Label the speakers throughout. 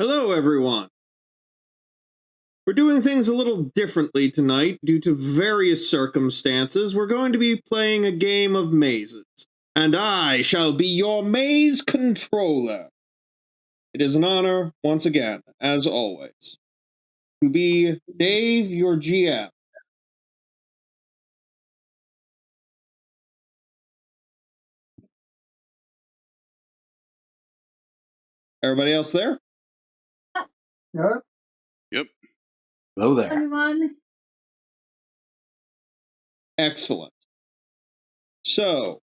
Speaker 1: Hello, everyone. We're doing things a little differently tonight due to various circumstances. We're going to be playing a game of mazes, and I shall be your maze controller. It is an honor, once again, as always, to be Dave, your GM. Everybody else there?
Speaker 2: Yep.
Speaker 3: Hello there.
Speaker 4: Everyone.
Speaker 1: Excellent. So,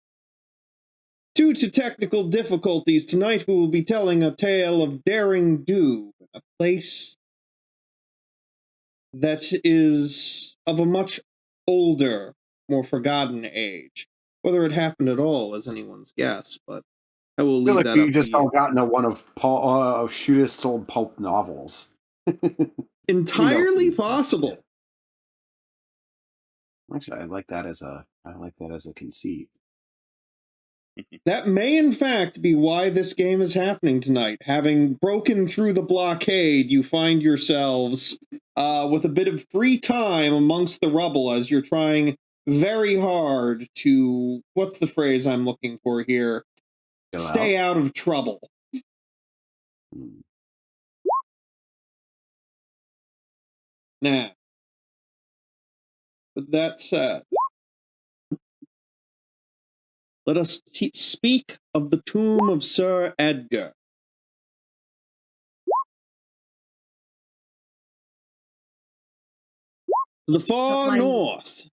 Speaker 1: due to technical difficulties, tonight we will be telling a tale of daring do, a place that is of a much older, more forgotten age. Whether it happened at all is anyone's guess, but I will
Speaker 3: I feel
Speaker 1: leave
Speaker 3: like
Speaker 1: that
Speaker 3: we
Speaker 1: up
Speaker 3: just
Speaker 1: to you.
Speaker 3: all got into one of Shootist's old pulp novels.
Speaker 1: Entirely possible.
Speaker 3: Actually, I like that as a conceit.
Speaker 1: That may in fact be why this game is happening tonight. Having broken through the blockade, you find yourselves with a bit of free time amongst the rubble as you're trying very hard to, what's the phrase I'm looking for here? Stay out of trouble. Now, with that said, let us speak of the tomb of Sir Edgar. To the far north,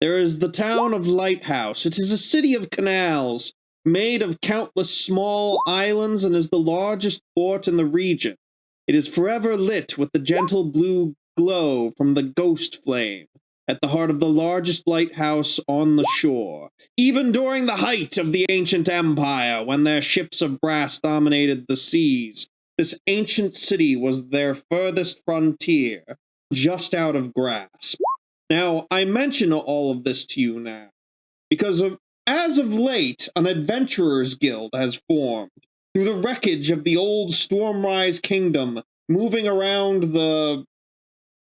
Speaker 1: there is the town of Lighthouse. It is a city of canals, made of countless small islands, and is the largest port in the region. It is forever lit with the gentle blue glow from the ghost flame, at the heart of the largest lighthouse on the shore. Even during the height of the ancient empire, when their ships of brass dominated the seas, this ancient city was their furthest frontier, just out of grasp. Now, I mention all of this to you now, because as of late, an adventurers' guild has formed, through the wreckage of the old Stormrise kingdom, moving around the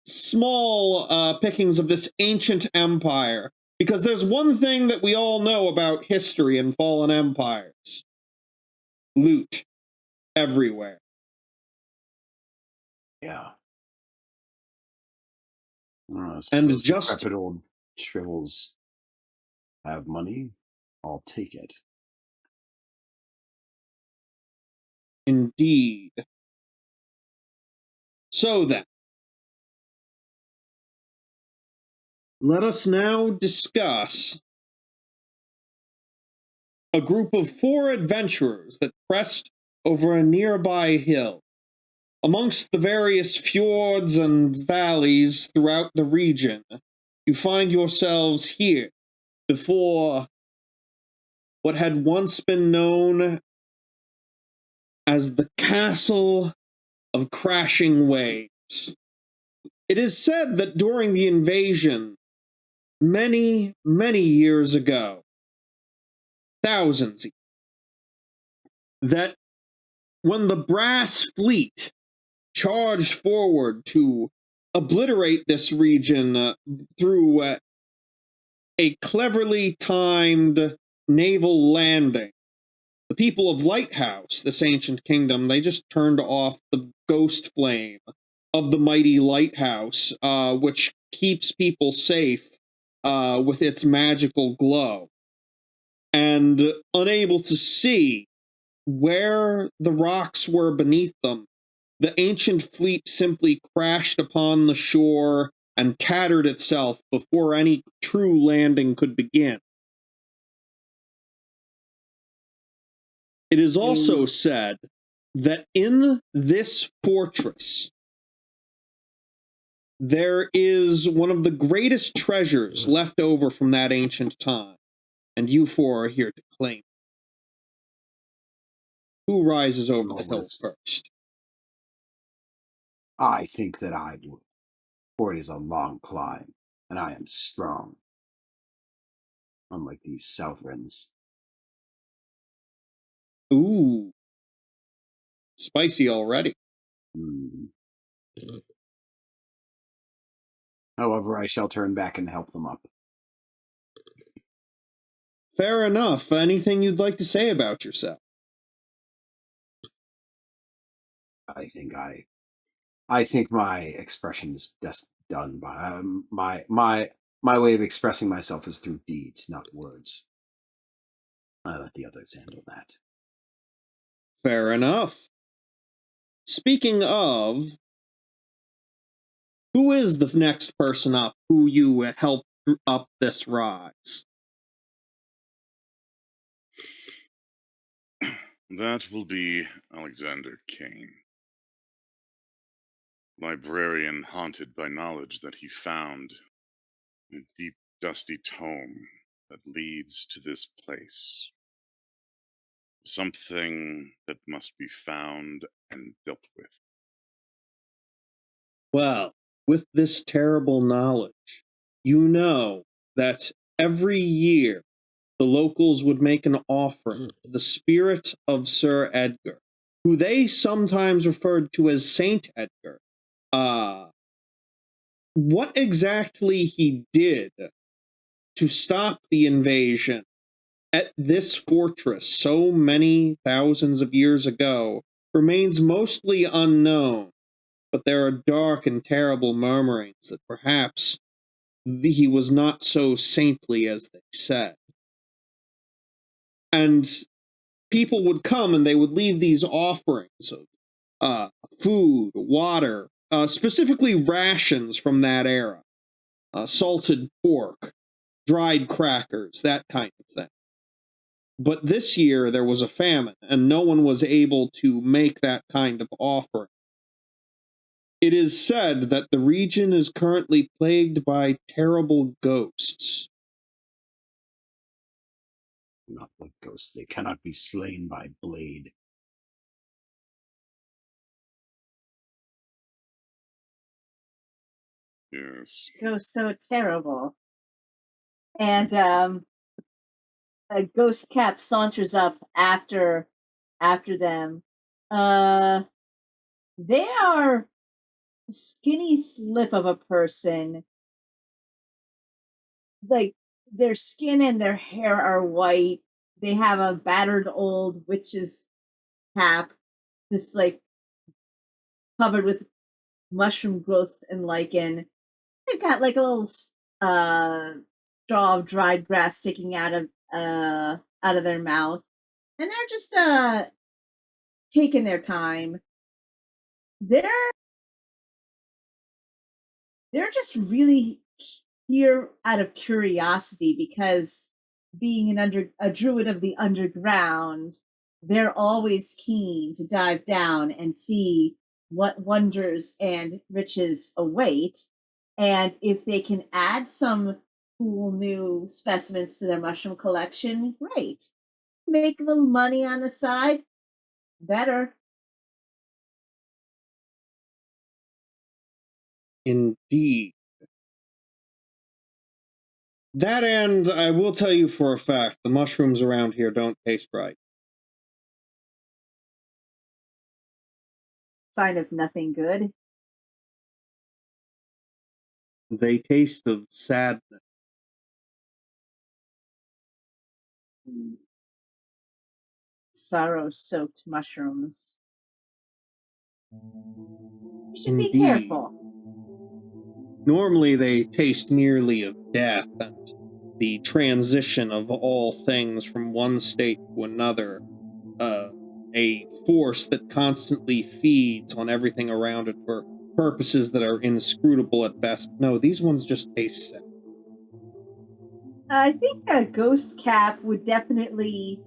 Speaker 1: small pickings of this ancient empire, because there's one thing that we all know about history and fallen empires. Loot. Everywhere.
Speaker 3: Yeah.
Speaker 1: And just
Speaker 3: decrepit old shrivels have money, I'll take it.
Speaker 1: Indeed. So then, let us now discuss a group of 4 adventurers that pressed over a nearby hill. Amongst the various fjords and valleys throughout the region, you find yourselves here before what had once been known as the Castle of Crashing Waves. It is said that during the invasion, many, many years ago, thousands, that when the brass fleet charged forward to obliterate this region through a cleverly timed naval landing, the people of Lighthouse, this ancient kingdom, they just turned off the ghost flame of the mighty lighthouse, which keeps people safe with its magical glow. And unable to see where the rocks were beneath them, the ancient fleet simply crashed upon the shore and tattered itself before any true landing could begin. It is also said that in this fortress, there is one of the greatest treasures left over from that ancient time, and you 4 are here to claim it. Who rises over the hill first?
Speaker 3: I think that I would, for it is a long climb, and I am strong, unlike these Southrons.
Speaker 1: Ooh. Spicy already.
Speaker 3: However, I shall turn back and help them up.
Speaker 1: Fair enough. Anything you'd like to say about yourself?
Speaker 3: I think my expression is best done by my way of expressing myself is through deeds, not words. I let the others handle that.
Speaker 1: Fair enough. Speaking of, who is the next person up who you helped up this rise?
Speaker 2: That will be Alexander Kane. Librarian haunted by knowledge that he found in a deep, dusty tome that leads to this place. Something that must be found and dealt with.
Speaker 1: Well, with this terrible knowledge, you know that every year the locals would make an offering to the spirit of Sir Edgar, who they sometimes referred to as Saint Edgar. What exactly he did to stop the invasion at this fortress so many thousands of years ago remains mostly unknown, but there are dark and terrible murmurings that perhaps he was not so saintly as they said. And people would come and they would leave these offerings of food, water, specifically rations from that era, salted pork, dried crackers, that kind of thing. But this year there was a famine, and no one was able to make that kind of offering. It is said that the region is currently plagued by terrible ghosts.
Speaker 3: Not like ghosts. They cannot be slain by blade.
Speaker 2: Yes.
Speaker 4: Ghosts so terrible. And a Ghostcap saunters up after them. They are a skinny slip of a person. Like, their skin and their hair are white. They have a battered old witch's cap, just like covered with mushroom growth and lichen. They've got like a little straw of dried grass sticking out of their mouth, and they're just taking their time. They're just really here out of curiosity, because being a druid of the underground, they're always keen to dive down and see what wonders and riches await. And if they can add some cool new specimens to their mushroom collection, great. Make a little money on the side, better.
Speaker 1: Indeed. That, and I will tell you for a fact, the mushrooms around here don't taste right.
Speaker 4: Sign of nothing good.
Speaker 1: They taste of sadness.
Speaker 4: Sorrow-soaked mushrooms. You should
Speaker 1: Indeed.
Speaker 4: be careful.
Speaker 1: Normally they taste merely of death and the transition of all things from one state to another, a force that constantly feeds on everything around it for purposes that are inscrutable at best. No, these ones just taste sad.
Speaker 4: I think a Ghostcap would definitely,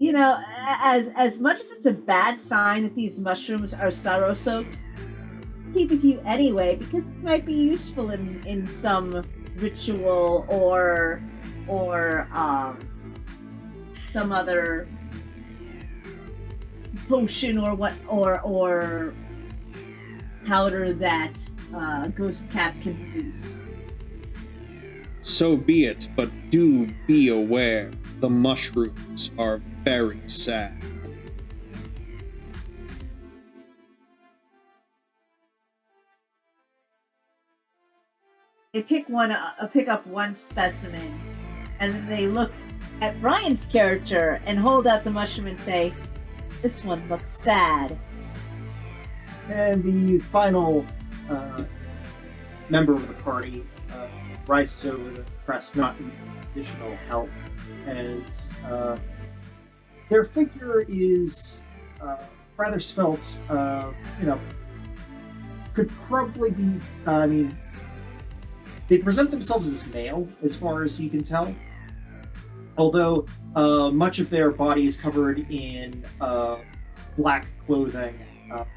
Speaker 4: as much as it's a bad sign that these mushrooms are sorrow-soaked, keep a few anyway, because it might be useful in some ritual or some other potion or powder that Ghostcap can produce.
Speaker 1: So be it, but do be aware, the mushrooms are very sad.
Speaker 4: pick up one specimen, and then they look at Brian's character and hold out the mushroom and say, "This one looks sad."
Speaker 5: And the final member of the party rises over the crest, not needing additional help, as their figure is rather svelte. Could probably be. They present themselves as male, as far as you can tell. Although much of their body is covered in black clothing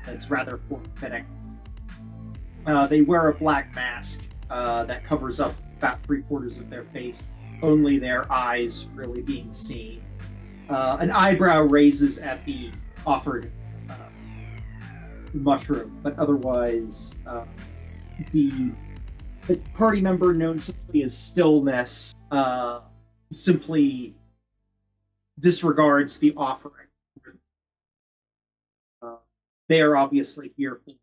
Speaker 5: that's rather form-fitting. They wear a black mask that covers up about 3/4 of their face, only their eyes really being seen. An eyebrow raises at the offered mushroom, but otherwise the party member known simply as Stillness simply disregards the offering. They are obviously here for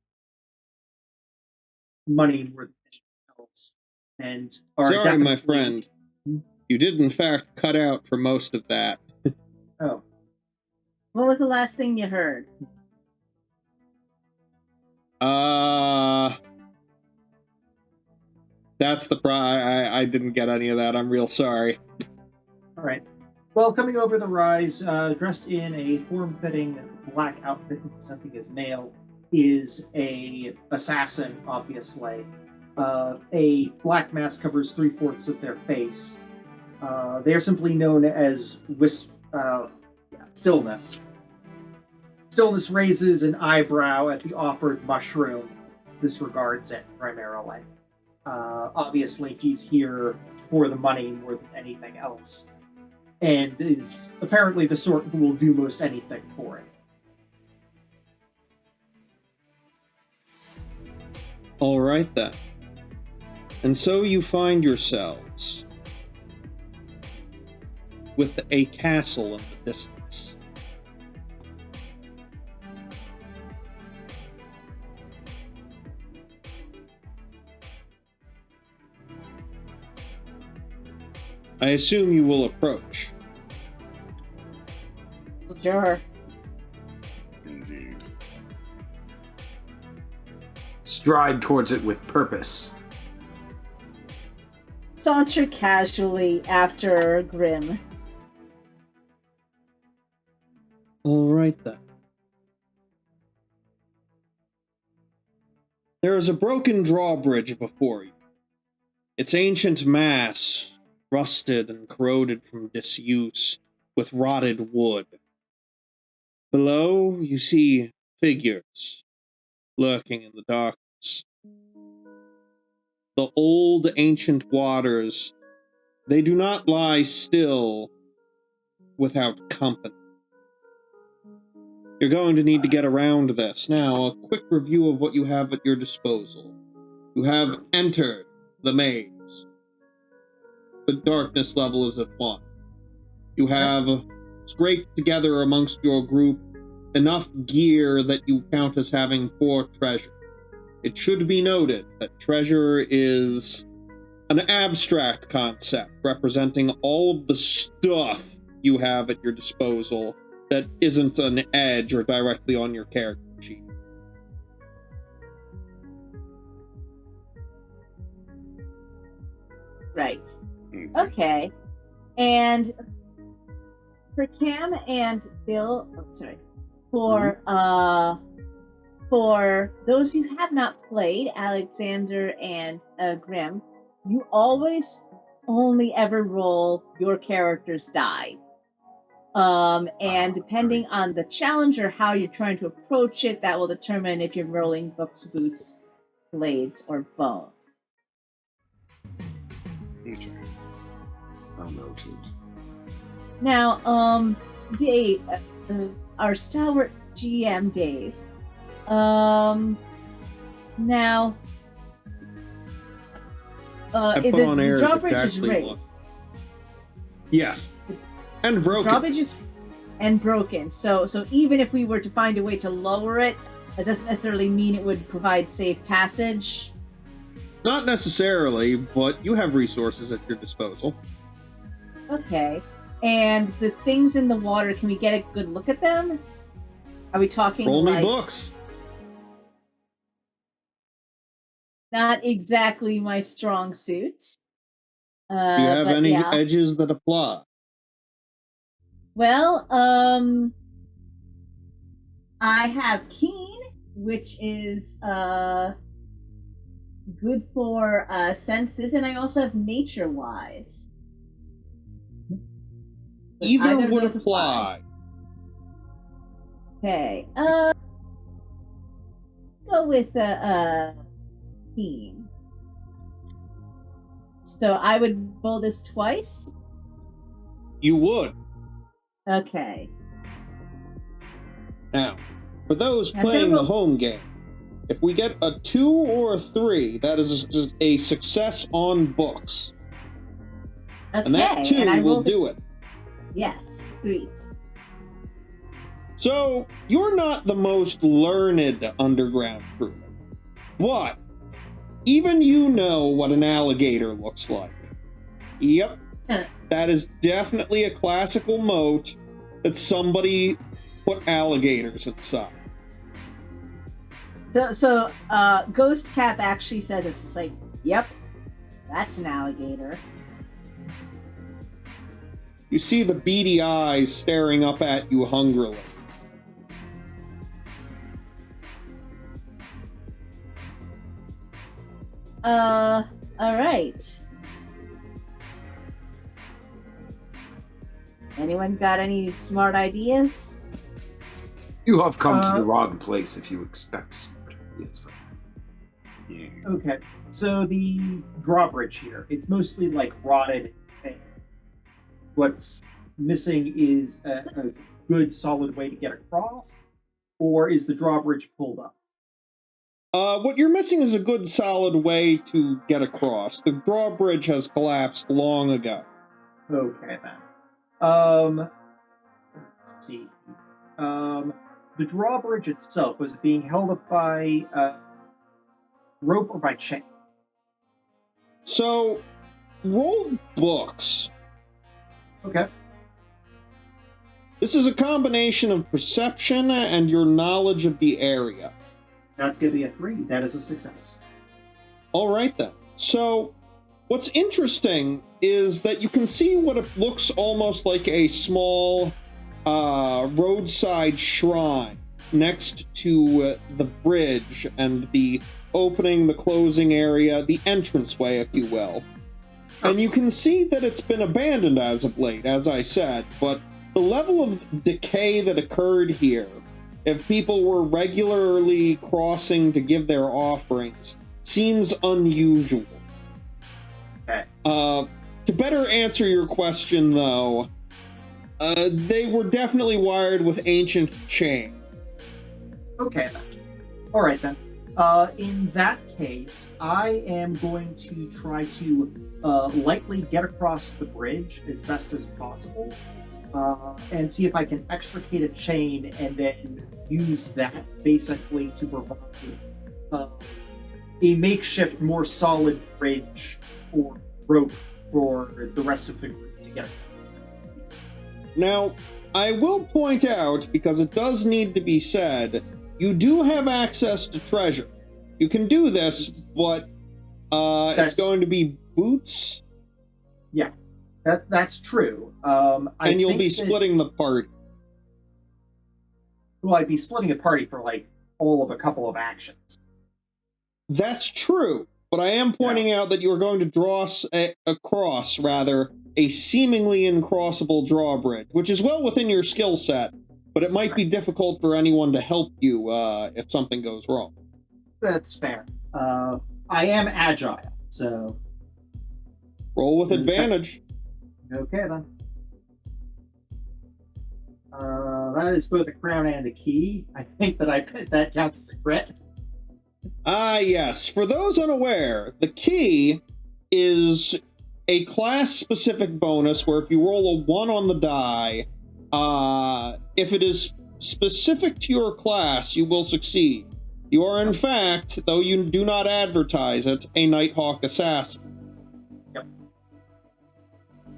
Speaker 5: money more than anything else, and are
Speaker 1: Sorry, my friend. You did, in fact, cut out for most of that.
Speaker 5: Oh.
Speaker 4: What was the last thing you heard?
Speaker 1: That's the I didn't get any of that. I'm real sorry.
Speaker 5: All right. Well, coming over the rise, dressed in a form-fitting black outfit presenting as male, is a assassin, obviously. A black mask covers 3/4 of their face. They are simply known as Stillness. Stillness raises an eyebrow at the offered mushroom, disregards it primarily. Obviously, he's here for the money more than anything else, and is apparently the sort who will do most anything for it.
Speaker 1: All right, then. And so you find yourselves with a castle in the distance. I assume you will approach.
Speaker 4: Sure.
Speaker 2: Indeed.
Speaker 3: Stride towards it with purpose.
Speaker 4: Saunter casually after Grim.
Speaker 1: All right, then. There is a broken drawbridge before you. Its ancient mass, rusted and corroded from disuse, with rotted wood. Below, you see figures lurking in the darkness. The old ancient waters, they do not lie still without company. You're going to need to get around this. Now, a quick review of what you have at your disposal. You have entered the maze. The darkness level is at 1. You have scraped together amongst your group enough gear that you count as having 4 treasure. It should be noted that treasure is an abstract concept representing all of the stuff you have at your disposal that isn't an edge or directly on your character sheet.
Speaker 4: Right. Okay. And for Cam and Bill, for those who have not played, Alexander and Grim, you always only ever roll your character's die. And depending on the challenge or how you're trying to approach it, that will determine if you're rolling books, boots, blades, or bone.
Speaker 2: Okay.
Speaker 3: Oh no, geez.
Speaker 4: Now, Dave, our stalwart GM, Dave. Now, the drawbridge is raised.
Speaker 1: Yes. And broken.
Speaker 4: Drawbridge is broken. So even if we were to find a way to lower it, that doesn't necessarily mean it would provide safe passage.
Speaker 1: Not necessarily, but you have resources at your disposal.
Speaker 4: Okay. And the things in the water, can we get a good look at them? Are we talking
Speaker 1: Roll me
Speaker 4: like...
Speaker 1: books.
Speaker 4: Not exactly my strong suit.
Speaker 1: Do you have
Speaker 4: but
Speaker 1: any
Speaker 4: yeah.
Speaker 1: edges that apply?
Speaker 4: Well, I have Keen, which is good for senses, and I also have Nature Wise.
Speaker 1: Either would apply.
Speaker 4: Okay. Go with Keen. So I would roll this twice?
Speaker 1: You would.
Speaker 4: Okay.
Speaker 1: Now, for those playing the home game, if we get a 2 or a 3, that is a success on books.
Speaker 4: Okay.
Speaker 1: And that 2 will do it.
Speaker 4: Yes, sweet.
Speaker 1: So, you're not the most learned underground druid, but even you know what an alligator looks like. Yep, that is definitely a classical moat that somebody put alligators inside.
Speaker 4: So Ghostcap actually says it's just like, yep, that's an alligator.
Speaker 1: You see the beady eyes staring up at you hungrily.
Speaker 4: All right. Anyone got any smart ideas?
Speaker 3: You have come to the wrong place if you expect smart ideas.
Speaker 5: Okay, so the drawbridge here, it's mostly like rotted. What's missing is a good solid way to get across, or is the drawbridge pulled up?
Speaker 1: What you're missing is a good solid way to get across. The drawbridge has collapsed long ago.
Speaker 5: Okay, then. Let's see. The drawbridge itself, was it being held up by rope or by chain?
Speaker 1: So, roll books.
Speaker 5: Okay.
Speaker 1: This is a combination of perception and your knowledge of the area.
Speaker 5: That's going to be a 3. That is a success.
Speaker 1: All right, then. So, what's interesting is that you can see what it looks almost like a small roadside shrine next to the bridge and the opening, the closing area, the entranceway, if you will. And you can see that it's been abandoned as of late, as I said, but the level of decay that occurred here, if people were regularly crossing to give their offerings, seems unusual.
Speaker 5: Okay.
Speaker 1: To better answer your question, though, they were definitely wired with ancient chain.
Speaker 5: Okay, then. All right, then. In that case, I am going to try to lightly get across the bridge as best as possible, and see if I can extricate a chain and then use that basically to provide a makeshift, more solid bridge or rope for the rest of the group to get across.
Speaker 1: Now, I will point out, because it does need to be said, you do have access to treasure. You can do this, but it's going to be boots.
Speaker 5: Yeah, that's true.
Speaker 1: And you'll be splitting the party.
Speaker 5: Well, I'd be splitting a party for like all of a couple of actions.
Speaker 1: That's true, but I am pointing out that you're going to draw across, a seemingly incrossable drawbridge, which is well within your skill set, but it might be difficult for anyone to help you if something goes wrong.
Speaker 5: That's fair. I am agile, so...
Speaker 1: Roll with advantage.
Speaker 5: Okay, then. That is both a crown and a key. I think that counts as a crit.
Speaker 1: Ah, yes. For those unaware, the key is a class-specific bonus where if you roll a 1 on the die, if it is specific to your class, you will succeed. You are, in fact, though you do not advertise it, a Nighthawk assassin.
Speaker 5: Yep.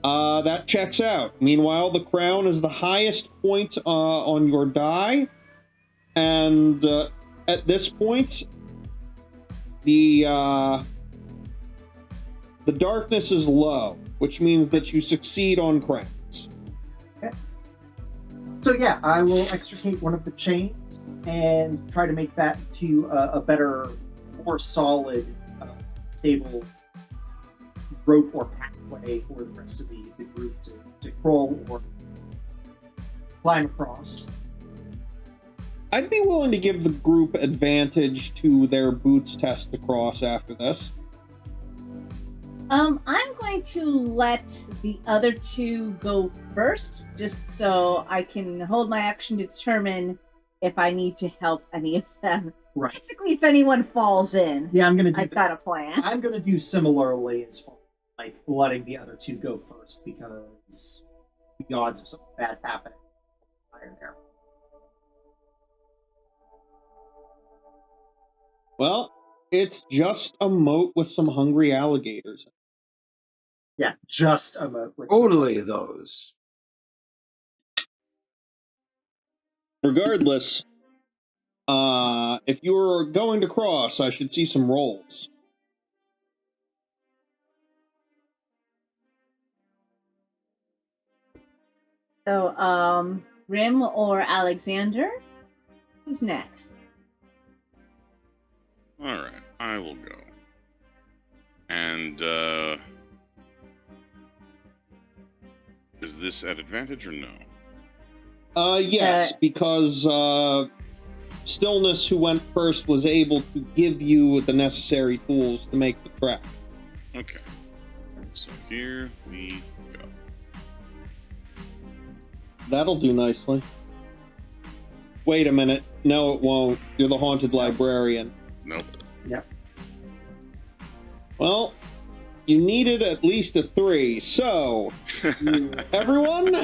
Speaker 1: That checks out. Meanwhile, the crown is the highest point on your die, and at this point, the darkness is low, which means that you succeed on crowns.
Speaker 5: Okay. So yeah, I will extricate one of the chains and try to make that to a better, more solid, stable rope or pathway for the rest of the group to crawl or climb across.
Speaker 1: I'd be willing to give the group advantage to their boots test to cross after this.
Speaker 4: I'm going to let the other two go first, just so I can hold my action to determine if I need to help any of them.
Speaker 5: Right.
Speaker 4: Basically, if anyone falls in,
Speaker 5: Yeah,
Speaker 4: I've got a plan.
Speaker 5: I'm gonna do similarly as far as like letting the other two go first because the odds of something bad happening are higher there.
Speaker 1: Well, it's just a moat with some hungry alligators.
Speaker 5: Yeah, just a moat with
Speaker 3: Only those.
Speaker 1: Regardless, if you're going to cross, I should see some rolls.
Speaker 4: So, Rim or Alexander? Who's next?
Speaker 2: Alright, I will go. And, is this at advantage or no?
Speaker 1: Yes, because Stillness, who went first, was able to give you the necessary tools to make the track.
Speaker 2: Okay. So here we go.
Speaker 1: That'll do nicely. Wait a minute. No, it won't. You're the Haunted Librarian.
Speaker 2: Nope.
Speaker 5: Yep.
Speaker 1: Well, you needed at least a 3, so... Everyone...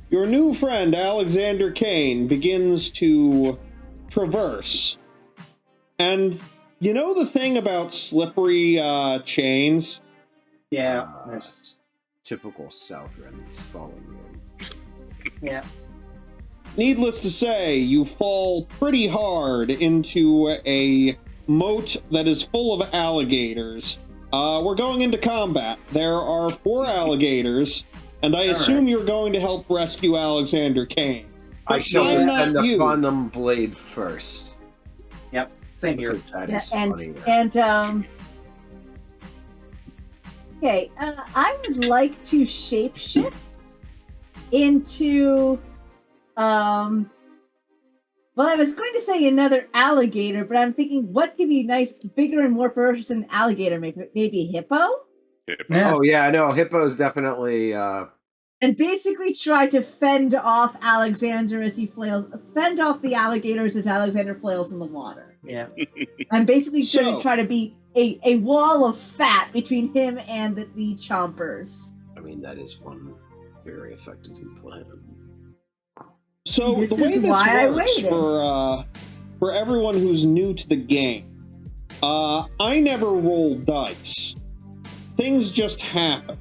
Speaker 1: Your new friend, Alexander Kane, begins to traverse. And you know the thing about slippery chains?
Speaker 5: Yeah.
Speaker 3: Typical South Remy's falling in.
Speaker 5: Yeah.
Speaker 1: Needless to say, you fall pretty hard into a moat that is full of alligators. We're going into combat. There are 4 alligators, and I assume you're going to help rescue Alexander Kane.
Speaker 3: I shall
Speaker 1: I'm not
Speaker 3: send the
Speaker 1: you.
Speaker 3: Quantum Blade first.
Speaker 5: Yep. Same here.
Speaker 3: Because that
Speaker 4: Yeah,
Speaker 3: is funnier.
Speaker 4: Okay, I would like to shapeshift into, well, I was going to say another alligator, but I'm thinking what could be nice, bigger and more ferocious than an alligator? Maybe a hippo?
Speaker 5: Yeah.
Speaker 3: Oh yeah, no, Hippo's definitely
Speaker 4: And basically try to fend off Alexander as he flails, fend off the alligators as Alexander flails in the water.
Speaker 5: Yeah.
Speaker 4: I'm basically going
Speaker 1: So-
Speaker 4: to try to be a wall of fat between him and the chompers.
Speaker 3: I mean that is one very effective plan.
Speaker 1: So
Speaker 4: This
Speaker 1: the way
Speaker 4: is
Speaker 1: this
Speaker 4: why I
Speaker 1: works
Speaker 4: waited.
Speaker 1: for everyone who's new to the game, I never roll dice. Things just happen.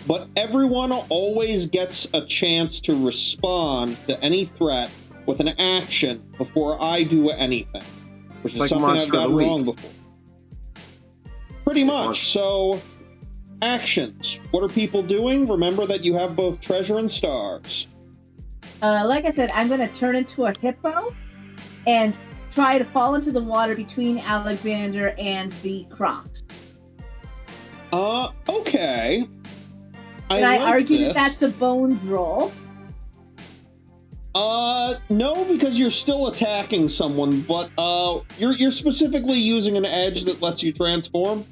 Speaker 1: But everyone always gets a chance to respond to any threat with an action before I do anything, which is
Speaker 3: Like
Speaker 1: something I've
Speaker 3: Monster of the
Speaker 1: gotten
Speaker 3: Week.
Speaker 1: wrong before. Pretty much. So, actions. What are people doing? Remember that you have both treasure and stars.
Speaker 4: Like I said, I'm going to turn into a hippo and try to fall into the water between Alexander and the crocs.
Speaker 1: Okay.
Speaker 4: And I
Speaker 1: like
Speaker 4: argue
Speaker 1: this.
Speaker 4: that that's a bones roll.
Speaker 1: No, because you're still attacking someone, but you're specifically using an edge that lets you transform.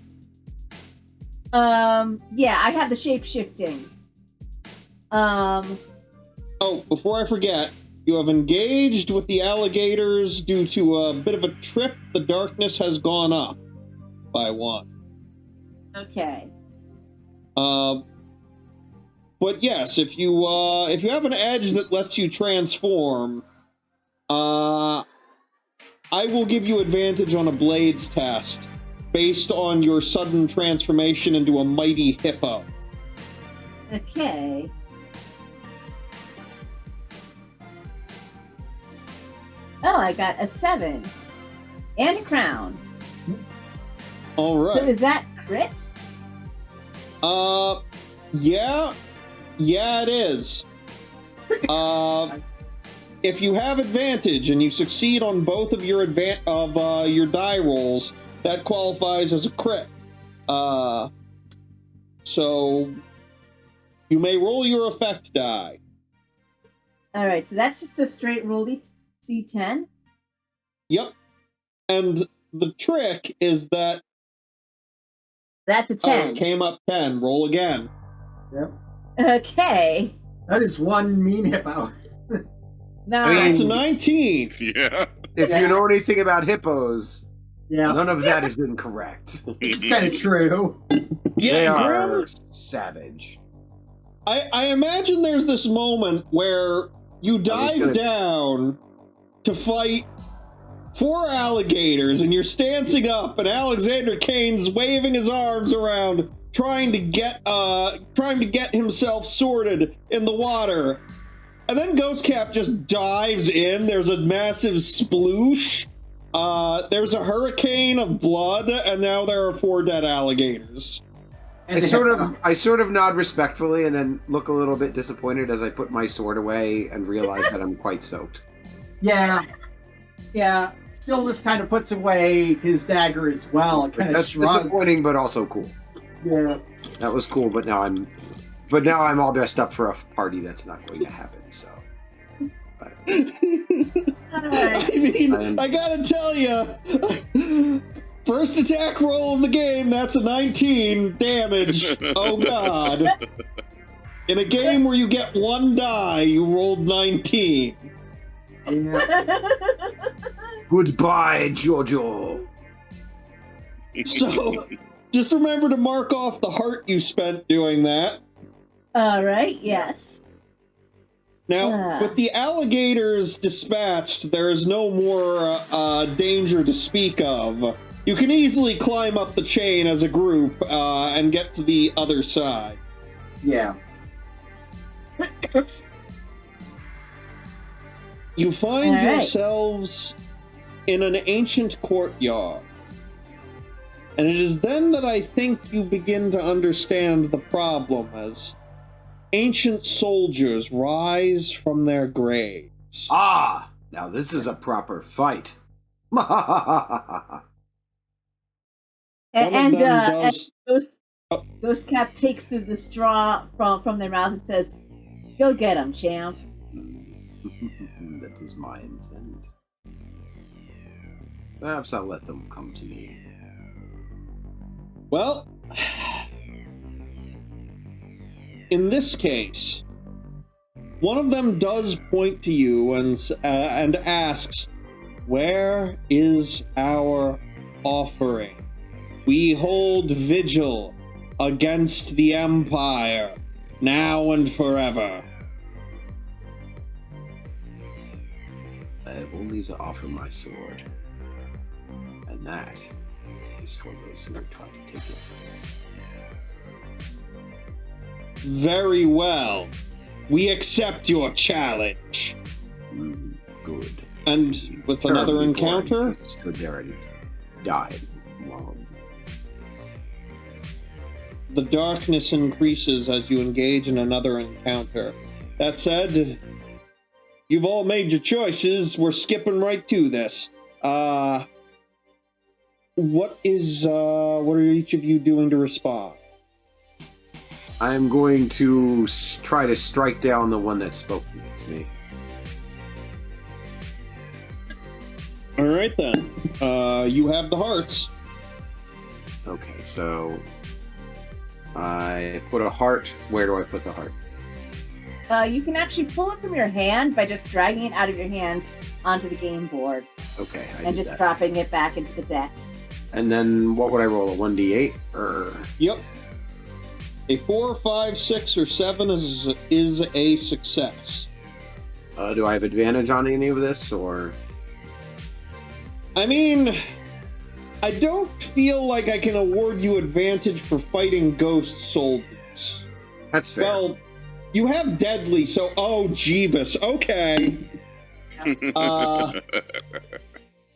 Speaker 4: Yeah, I have the shape shifting.
Speaker 1: Oh, before I forget, you have engaged with the alligators due to a bit of a trip. The darkness has gone up by 1.
Speaker 4: Okay.
Speaker 1: But yes, if you have an edge that lets you transform, I will give you advantage on a blades test based on your sudden transformation into a mighty hippo.
Speaker 4: Okay. Oh, I got a 7 and a crown.
Speaker 1: All right.
Speaker 4: So is that crit?
Speaker 1: Yeah, it is. If you have advantage and you succeed on both of your your die rolls, that qualifies as a crit. So you may roll your effect die.
Speaker 4: All right, so that's just a straight roll D10.
Speaker 1: Yep. And the trick is that
Speaker 4: That's a 10.
Speaker 1: it came up 10. Roll again.
Speaker 5: Yep.
Speaker 4: Okay.
Speaker 5: That is one mean hippo.
Speaker 4: No.
Speaker 3: I mean,
Speaker 1: That's a 19.
Speaker 2: Yeah.
Speaker 3: If
Speaker 5: Yeah.
Speaker 3: you know anything about hippos,
Speaker 5: Yeah,
Speaker 3: none of that is incorrect.
Speaker 5: this is kind of true.
Speaker 3: They are
Speaker 1: Grim,
Speaker 3: savage.
Speaker 1: I imagine there's this moment where you dive down to fight 4 alligators and you're stancing up and Alexander Kane's waving his arms around trying to get himself sorted in the water. And then Ghostcap just dives in. There's a massive sploosh. There's a hurricane of blood, and now there are 4 dead alligators.
Speaker 3: I sort of nod respectfully and then look a little bit disappointed as I put my sword away and realize that I'm quite soaked.
Speaker 5: Yeah. Stillness kind of puts away his dagger as well. It kind of
Speaker 3: That's
Speaker 5: shrugs.
Speaker 3: disappointing, but also cool.
Speaker 5: Yeah.
Speaker 3: That was cool, but now I'm all dressed up for a party that's not going to happen. So, but,
Speaker 1: I mean, I gotta tell you, first attack roll of the game, that's a 19 damage. Oh god. In a game where you get 1 die, you rolled 19.
Speaker 3: goodbye, Giorgio.
Speaker 1: So, just remember to mark off the heart you spent doing that.
Speaker 4: All right, yes.
Speaker 1: Now, with the alligators dispatched, there is no more danger to speak of. You can easily climb up the chain as a group and get to the other side.
Speaker 5: Yeah.
Speaker 1: You find
Speaker 4: All right.
Speaker 1: yourselves in an ancient courtyard. And it is then that I think you begin to understand the problem as ancient soldiers rise from their graves.
Speaker 3: Ah, now this is a proper fight.
Speaker 4: And
Speaker 1: does-
Speaker 4: Ghostcap takes the straw from their mouth and says, "Go get him, champ."
Speaker 3: That is my intent. Perhaps I'll let them come to me.
Speaker 1: Well, in this case, one of them does point to you and asks, "Where is our offering? We hold vigil against the Empire, now and forever."
Speaker 3: I have only to offer my sword. And that is for those who are trying to take it.
Speaker 1: Very well. We accept your challenge.
Speaker 3: Good.
Speaker 1: And with another
Speaker 3: Terribly
Speaker 1: encounter?
Speaker 3: boring. I stood there and died. Wow.
Speaker 1: The darkness increases as you engage in another encounter. That said, you've all made your choices. We're skipping right to this. What are each of you doing to respond?
Speaker 3: I'm going to try to strike down the one that spoke to me.
Speaker 1: All right then. You have the hearts.
Speaker 3: Okay, so I put a heart. Where do I put the heart?
Speaker 4: You can actually pull it from your hand by just dragging it out of your hand onto the game board
Speaker 3: Okay, I
Speaker 4: and
Speaker 3: did
Speaker 4: just
Speaker 3: that.
Speaker 4: dropping it back into the deck.
Speaker 3: And then what would I roll? A 1d8 or?
Speaker 1: Yep. A 4, 5, 6, or 7 is a success.
Speaker 3: Do I have advantage on any of this, or?
Speaker 1: I mean, I don't feel like I can award you advantage for fighting ghost soldiers.
Speaker 3: That's fair.
Speaker 1: Well, you have deadly, so oh Jeebus, okay.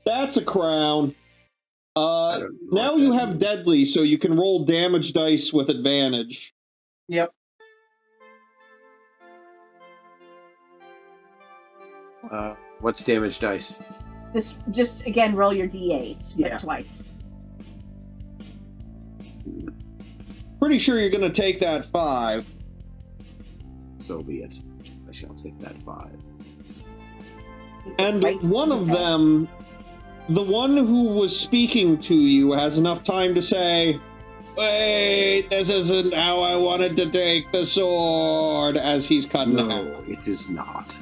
Speaker 1: That's a crown. Now you have deadly, so you can roll damage dice with advantage.
Speaker 5: Yep.
Speaker 3: What's damage dice?
Speaker 4: Just again roll your d8, but twice.
Speaker 1: Pretty sure you're gonna take that 5.
Speaker 3: So be it. I shall take that 5.
Speaker 1: And one of them, the one who was speaking to you, has enough time to say, "Wait, this isn't how I wanted to take the sword," as he's cutting
Speaker 3: No,
Speaker 1: out.
Speaker 3: it is not.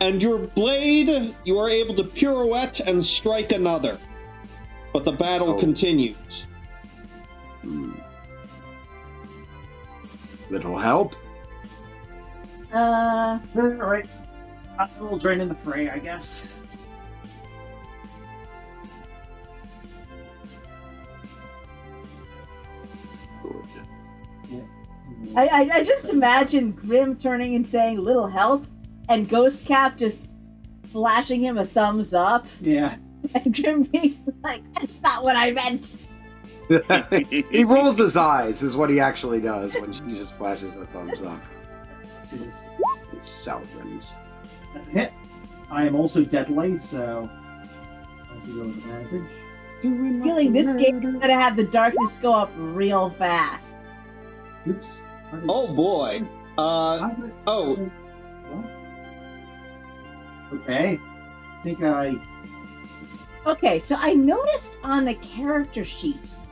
Speaker 1: And your blade, you are able to pirouette and strike another. But the battle continues.
Speaker 3: Little help?
Speaker 5: Alright. I will join in the fray, I guess.
Speaker 3: Good.
Speaker 4: I just imagine Grim turning and saying "little help," and Ghostcap just flashing him a thumbs up,
Speaker 5: Yeah.
Speaker 4: and Grim being like, "That's not what I meant."
Speaker 3: He rolls his eyes, is what he actually does when she just flashes a thumbs up.
Speaker 5: So this-
Speaker 3: It's Southlands.
Speaker 5: That's a hit. I am also deadly, so also go with advantage.
Speaker 4: Feeling this game is gonna have the darkness go up real fast.
Speaker 5: Oops.
Speaker 1: Oh boy.
Speaker 5: How's it?
Speaker 1: Oh,
Speaker 5: What? Okay. I think I.
Speaker 4: Okay, so I noticed on the character sheets,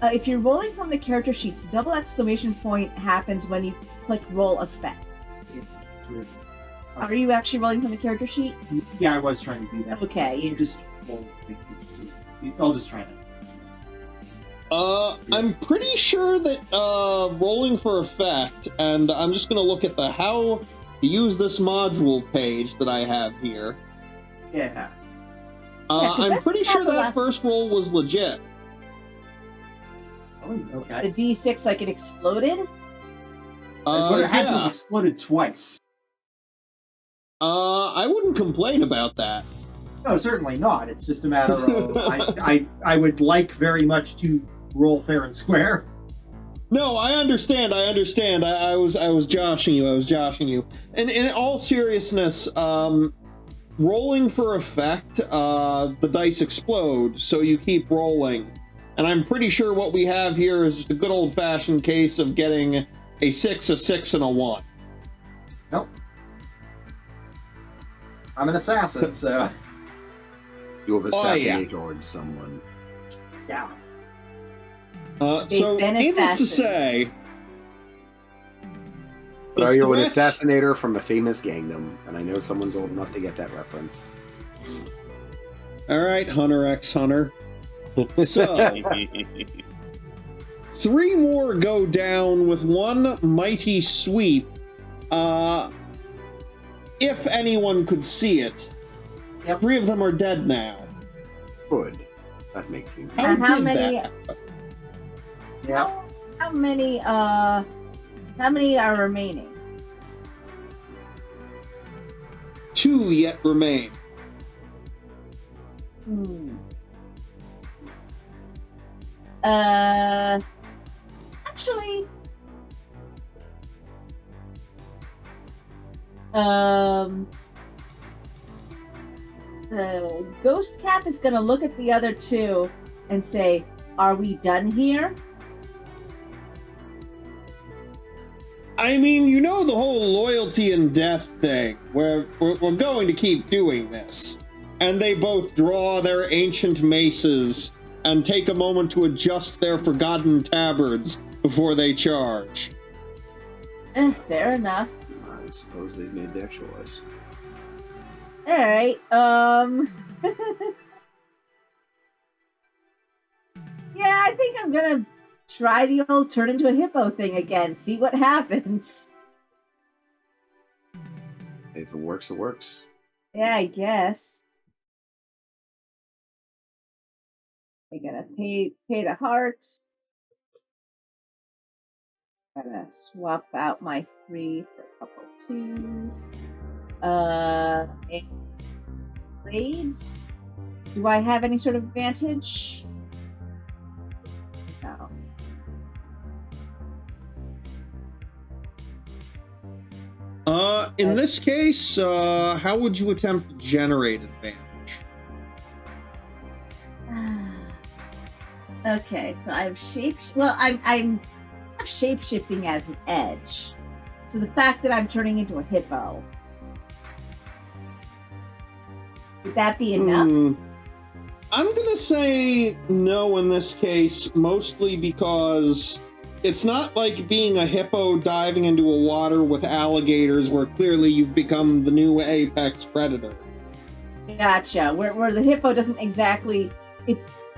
Speaker 4: if you're rolling from the character sheets, double exclamation point happens when you click roll effect. Are you actually rolling from the character sheet?
Speaker 5: Yeah, I was trying to do that.
Speaker 4: Okay.
Speaker 5: You just. Well, I'll just try that.
Speaker 1: I'm pretty sure that rolling for effect, and I'm just gonna look at the how to use this module page that I have here.
Speaker 5: Yeah.
Speaker 4: 'cause
Speaker 1: I'm
Speaker 4: that's
Speaker 1: pretty
Speaker 4: not
Speaker 1: sure
Speaker 4: the
Speaker 1: that
Speaker 4: last-
Speaker 1: first roll was legit.
Speaker 5: Oh, okay.
Speaker 4: The D6 like it exploded?
Speaker 5: It would have had to
Speaker 1: Yeah.
Speaker 5: have exploded twice.
Speaker 1: I wouldn't complain about that.
Speaker 5: No, certainly not. It's just a matter of I would like very much to roll fair and square.
Speaker 1: No, I understand. I was joshing you. And in all seriousness, rolling for effect, the dice explode, so you keep rolling. And I'm pretty sure what we have here is just a good old-fashioned case of getting a 6, a 6, and a 1.
Speaker 5: Nope. I'm an assassin, so
Speaker 3: You have
Speaker 1: Oh, yeah.
Speaker 3: assassinated someone.
Speaker 5: yeah.
Speaker 1: So,
Speaker 4: been
Speaker 1: needless to
Speaker 4: assassins.
Speaker 1: say...
Speaker 3: Well, you're an
Speaker 1: threat-
Speaker 3: assassinator from a famous kingdom, and I know someone's old enough to get that reference.
Speaker 1: Alright, Hunter x Hunter. So, 3 more go down with one mighty sweep. If anyone could see it.
Speaker 5: Yep.
Speaker 1: 3 of them are dead now.
Speaker 3: Good. That makes things.
Speaker 1: How
Speaker 4: And how
Speaker 1: did
Speaker 4: many-
Speaker 1: that happen?
Speaker 5: Yeah.
Speaker 4: How many are remaining?
Speaker 1: 2 yet remain.
Speaker 4: Actually, Ghostcap is gonna look at the other 2 and say, "Are we done here?"
Speaker 1: I mean, you know the whole loyalty and death thing, where we're going to keep doing this. And they both draw their ancient maces and take a moment to adjust their forgotten tabards before they charge.
Speaker 4: Fair enough.
Speaker 3: I suppose they've made their choice.
Speaker 4: All right. Yeah, I think I'm gonna try the old turn into a hippo thing again. See what happens.
Speaker 3: If it works, it works.
Speaker 4: Yeah, I guess. I gotta pay the hearts. Gotta swap out my 3 for a couple 2s. And blades. Do I have any sort of advantage? No.
Speaker 1: In this case, how would you attempt to generate advantage?
Speaker 4: Okay, so I'm I'm shape-shifting as an edge. So the fact that I'm turning into a hippo, would that be enough?
Speaker 1: I'm gonna say no in this case, mostly because it's not like being a hippo diving into a water with alligators where clearly you've become the new apex predator.
Speaker 4: Gotcha. Where the hippo doesn't exactly...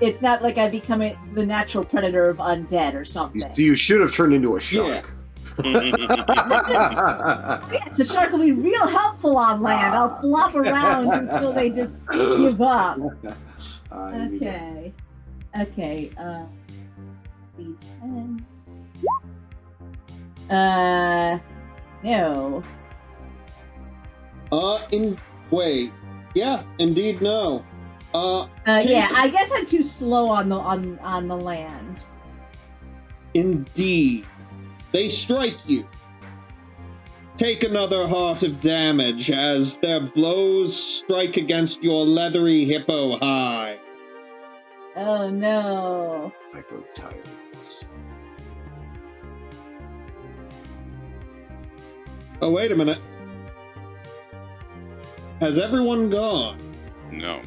Speaker 4: It's not like I become the natural predator of undead or something.
Speaker 3: So you should have turned into a shark.
Speaker 4: Yes, the shark will be real helpful on land. I'll flop around until they just give up. Okay. Okay, D10. No.
Speaker 1: Wait. Yeah, indeed no.
Speaker 4: Yeah, I guess I'm too slow on the land.
Speaker 1: Indeed. They strike you. Take another heart of damage as their blows strike against your leathery hippo hide.
Speaker 4: Oh no.
Speaker 3: I grow tired of this.
Speaker 1: Oh, wait a minute. Has everyone gone?
Speaker 2: No.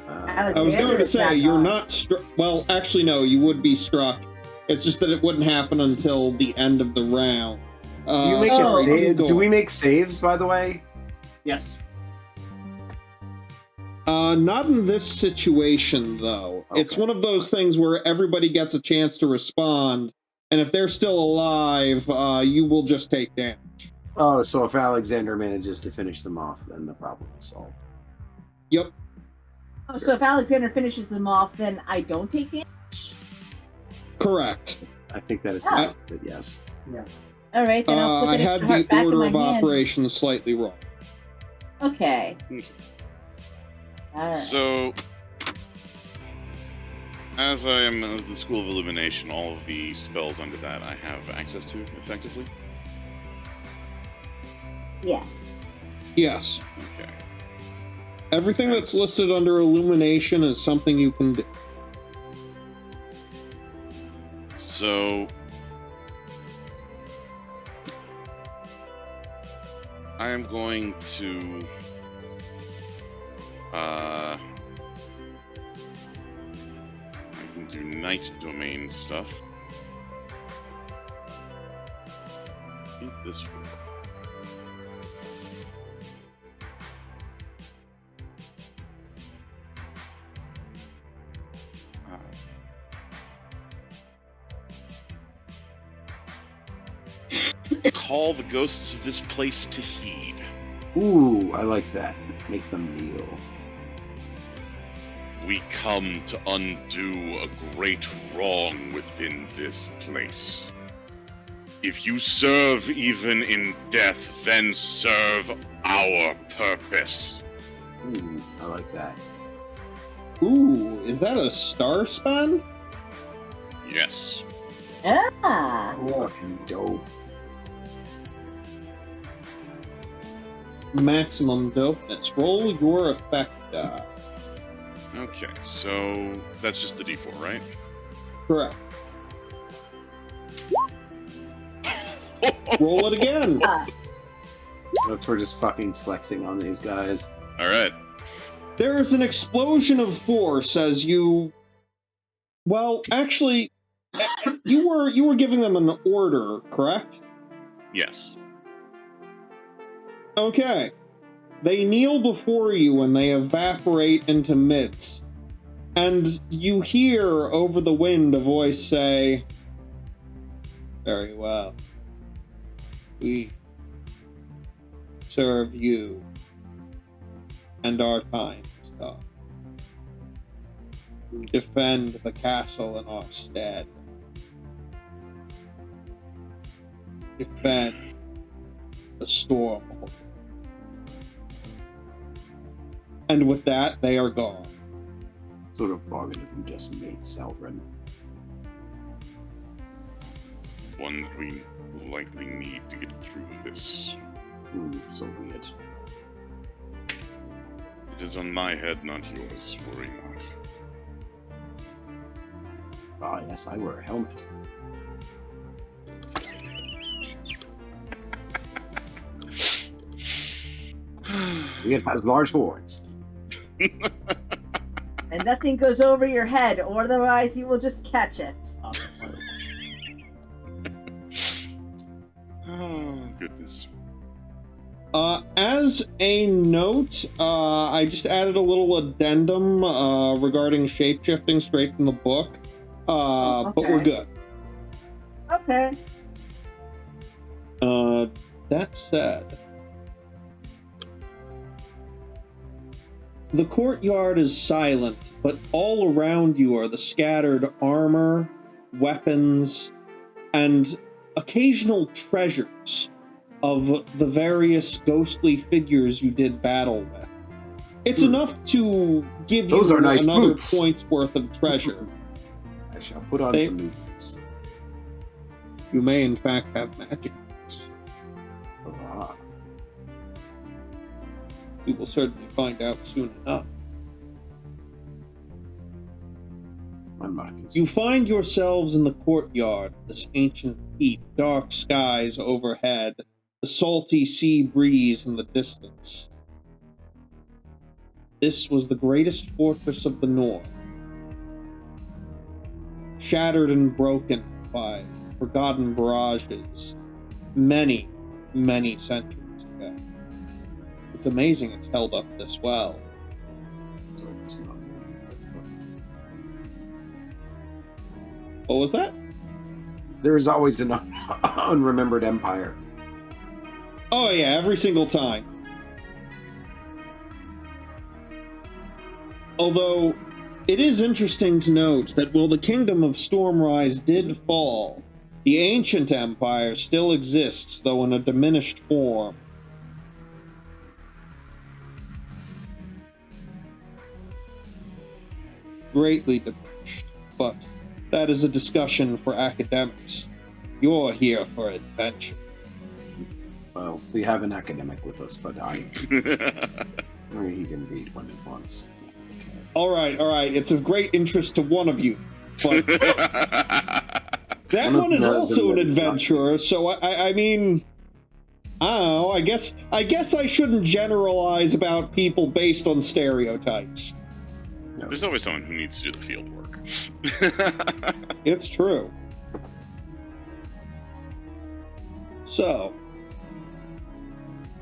Speaker 1: I was going to say, you're not struck. Well, actually, no, you would be struck. It's just that it wouldn't happen until the end of the round.
Speaker 3: Do we make saves, by the way?
Speaker 5: Yes.
Speaker 1: Not in this situation, though. Okay. It's one of those things where everybody gets a chance to respond, and if they're still alive, you will just take damage.
Speaker 3: Oh, so if Alexander manages to finish them off, then the problem is solved.
Speaker 1: Yep.
Speaker 4: Oh, so if Alexander finishes them off, then I don't take damage?
Speaker 1: Correct.
Speaker 3: I think that is the but yes.
Speaker 5: Yeah.
Speaker 4: All right, then I'll put
Speaker 1: I
Speaker 4: an
Speaker 1: had
Speaker 4: extra heart
Speaker 1: the
Speaker 4: back
Speaker 1: order
Speaker 4: in
Speaker 1: of
Speaker 4: my hand.
Speaker 1: operations slightly wrong.
Speaker 4: Okay. All right.
Speaker 2: So, as I am the School of Illumination, all of the spells under that I have access to, effectively?
Speaker 4: Yes.
Speaker 1: Yes.
Speaker 2: Okay.
Speaker 1: Everything that's listed under illumination is something you can do.
Speaker 2: So, I am going to I can do night domain stuff. I think this will. Call the ghosts of this place to heed.
Speaker 3: Ooh, I like that. Make them kneel.
Speaker 2: We come to undo a great wrong within this place. If you serve even in death, then serve our purpose.
Speaker 3: Ooh, I like that.
Speaker 1: Ooh, is that a star spell?
Speaker 2: Yes.
Speaker 4: Ah.
Speaker 3: Fucking dope.
Speaker 1: Maximum dopeness. Roll your effect die.
Speaker 2: Okay, so that's just the D4, right?
Speaker 1: Correct. Roll it again.
Speaker 3: We're just fucking flexing on these guys.
Speaker 2: Alright.
Speaker 1: There is an explosion of force as you... Well, actually, you were giving them an order, correct?
Speaker 2: Yes.
Speaker 1: Okay. They kneel before you and they evaporate into mist. And you hear over the wind a voice say, "Very well. We serve you. And our time is up." defend the castle in our stead. Defend the storm. And with that, they are gone.
Speaker 3: Sort of bargain if we just made Selvrin.
Speaker 2: One that we will likely need to get through this.
Speaker 3: So weird.
Speaker 2: It is on my head, not yours. Worry not.
Speaker 3: Ah, yes, I wear a helmet. It has large horns.
Speaker 4: And nothing goes over your head, or otherwise you will just catch it.
Speaker 2: Oh, goodness.
Speaker 1: As a note, I just added a little addendum regarding shapeshifting straight from the book. But we're good.
Speaker 4: Okay.
Speaker 1: That said, the courtyard is silent, but all around you are the scattered armor, weapons, and occasional treasures of the various ghostly figures you did battle with. It's enough to give
Speaker 3: Those
Speaker 1: you
Speaker 3: are nice
Speaker 1: another
Speaker 3: boots.
Speaker 1: point's worth of treasure.
Speaker 3: I shall put on some new boots.
Speaker 1: You may, in fact, have magic boots.
Speaker 3: Ah.
Speaker 1: We will certainly find out soon enough.
Speaker 3: I'm not concerned.
Speaker 1: You find yourselves in the courtyard, this ancient keep, dark skies overhead, the salty sea breeze in the distance. This was the greatest fortress of the north, shattered and broken by forgotten barrages many, many centuries ago. It's amazing it's held up this well. What was that?
Speaker 3: There is always an unremembered empire.
Speaker 1: Oh yeah, every single time. Although, it is interesting to note that while the kingdom of Stormrise did fall, the ancient empire still exists, though in a diminished form. Greatly diminished, but that is a discussion for academics. You're here for adventure.
Speaker 3: Well, we have an academic with us, but he can read when he wants.
Speaker 1: All right. It's of great interest to one of you, but that one is also an adventurer. So I mean, I don't know. I guess I shouldn't generalize about people based on stereotypes.
Speaker 3: No.
Speaker 2: There's always someone who needs to do the field work.
Speaker 1: It's true. So,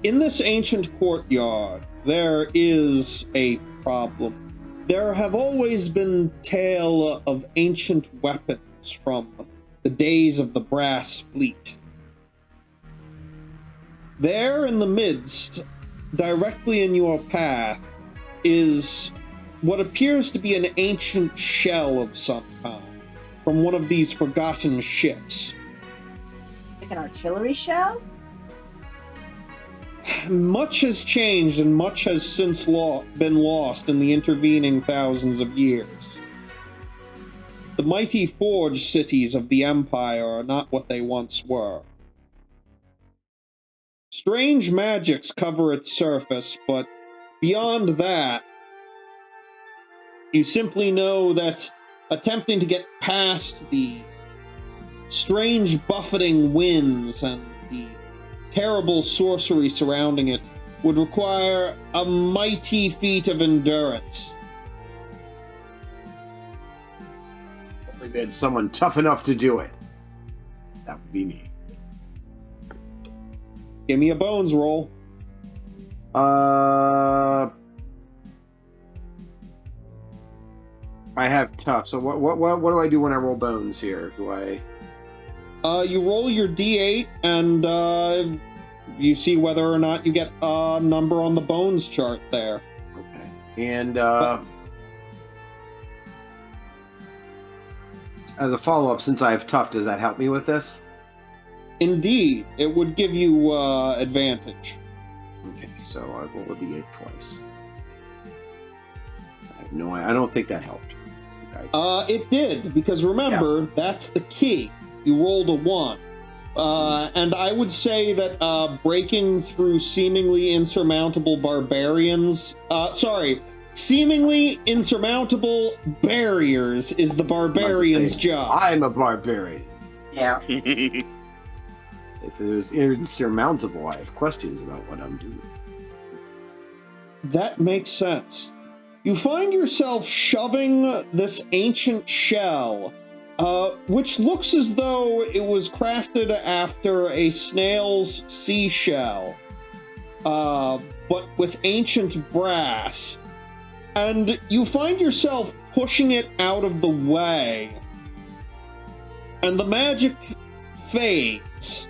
Speaker 1: in this ancient courtyard, there is a problem. There have always been tales of ancient weapons from the days of the Brass Fleet. There in the midst, directly in your path, is what appears to be an ancient shell of some kind from one of these forgotten ships.
Speaker 4: Like an artillery shell?
Speaker 1: Much has changed and much has since been lost in the intervening thousands of years. The mighty forge cities of the Empire are not what they once were. Strange magics cover its surface, but beyond that, you simply know that attempting to get past the strange buffeting winds and the terrible sorcery surrounding it would require a mighty feat of endurance.
Speaker 3: We had someone tough enough to do it. That would be me.
Speaker 1: Give me a bones roll.
Speaker 3: I have tough. So what do I do when I roll bones here? Do I?
Speaker 1: You roll your d8 and you see whether or not you get a number on the bones chart there.
Speaker 3: Okay. And As a follow-up, since I have tough, does that help me with this?
Speaker 1: Indeed, it would give you advantage.
Speaker 3: Okay, so I roll a d8 twice. I have no idea. I don't think that helped. Okay.
Speaker 1: It did, because remember, that's the key. You rolled a 1. And I would say that breaking through seemingly insurmountable seemingly insurmountable barriers is the barbarian's job.
Speaker 3: I'm a barbarian.
Speaker 5: Yeah.
Speaker 3: If it was insurmountable, I have questions about what I'm doing.
Speaker 1: That makes sense. You find yourself shoving this ancient shell, which looks as though it was crafted after a snail's seashell, but with ancient brass. And you find yourself pushing it out of the way. And the magic fades.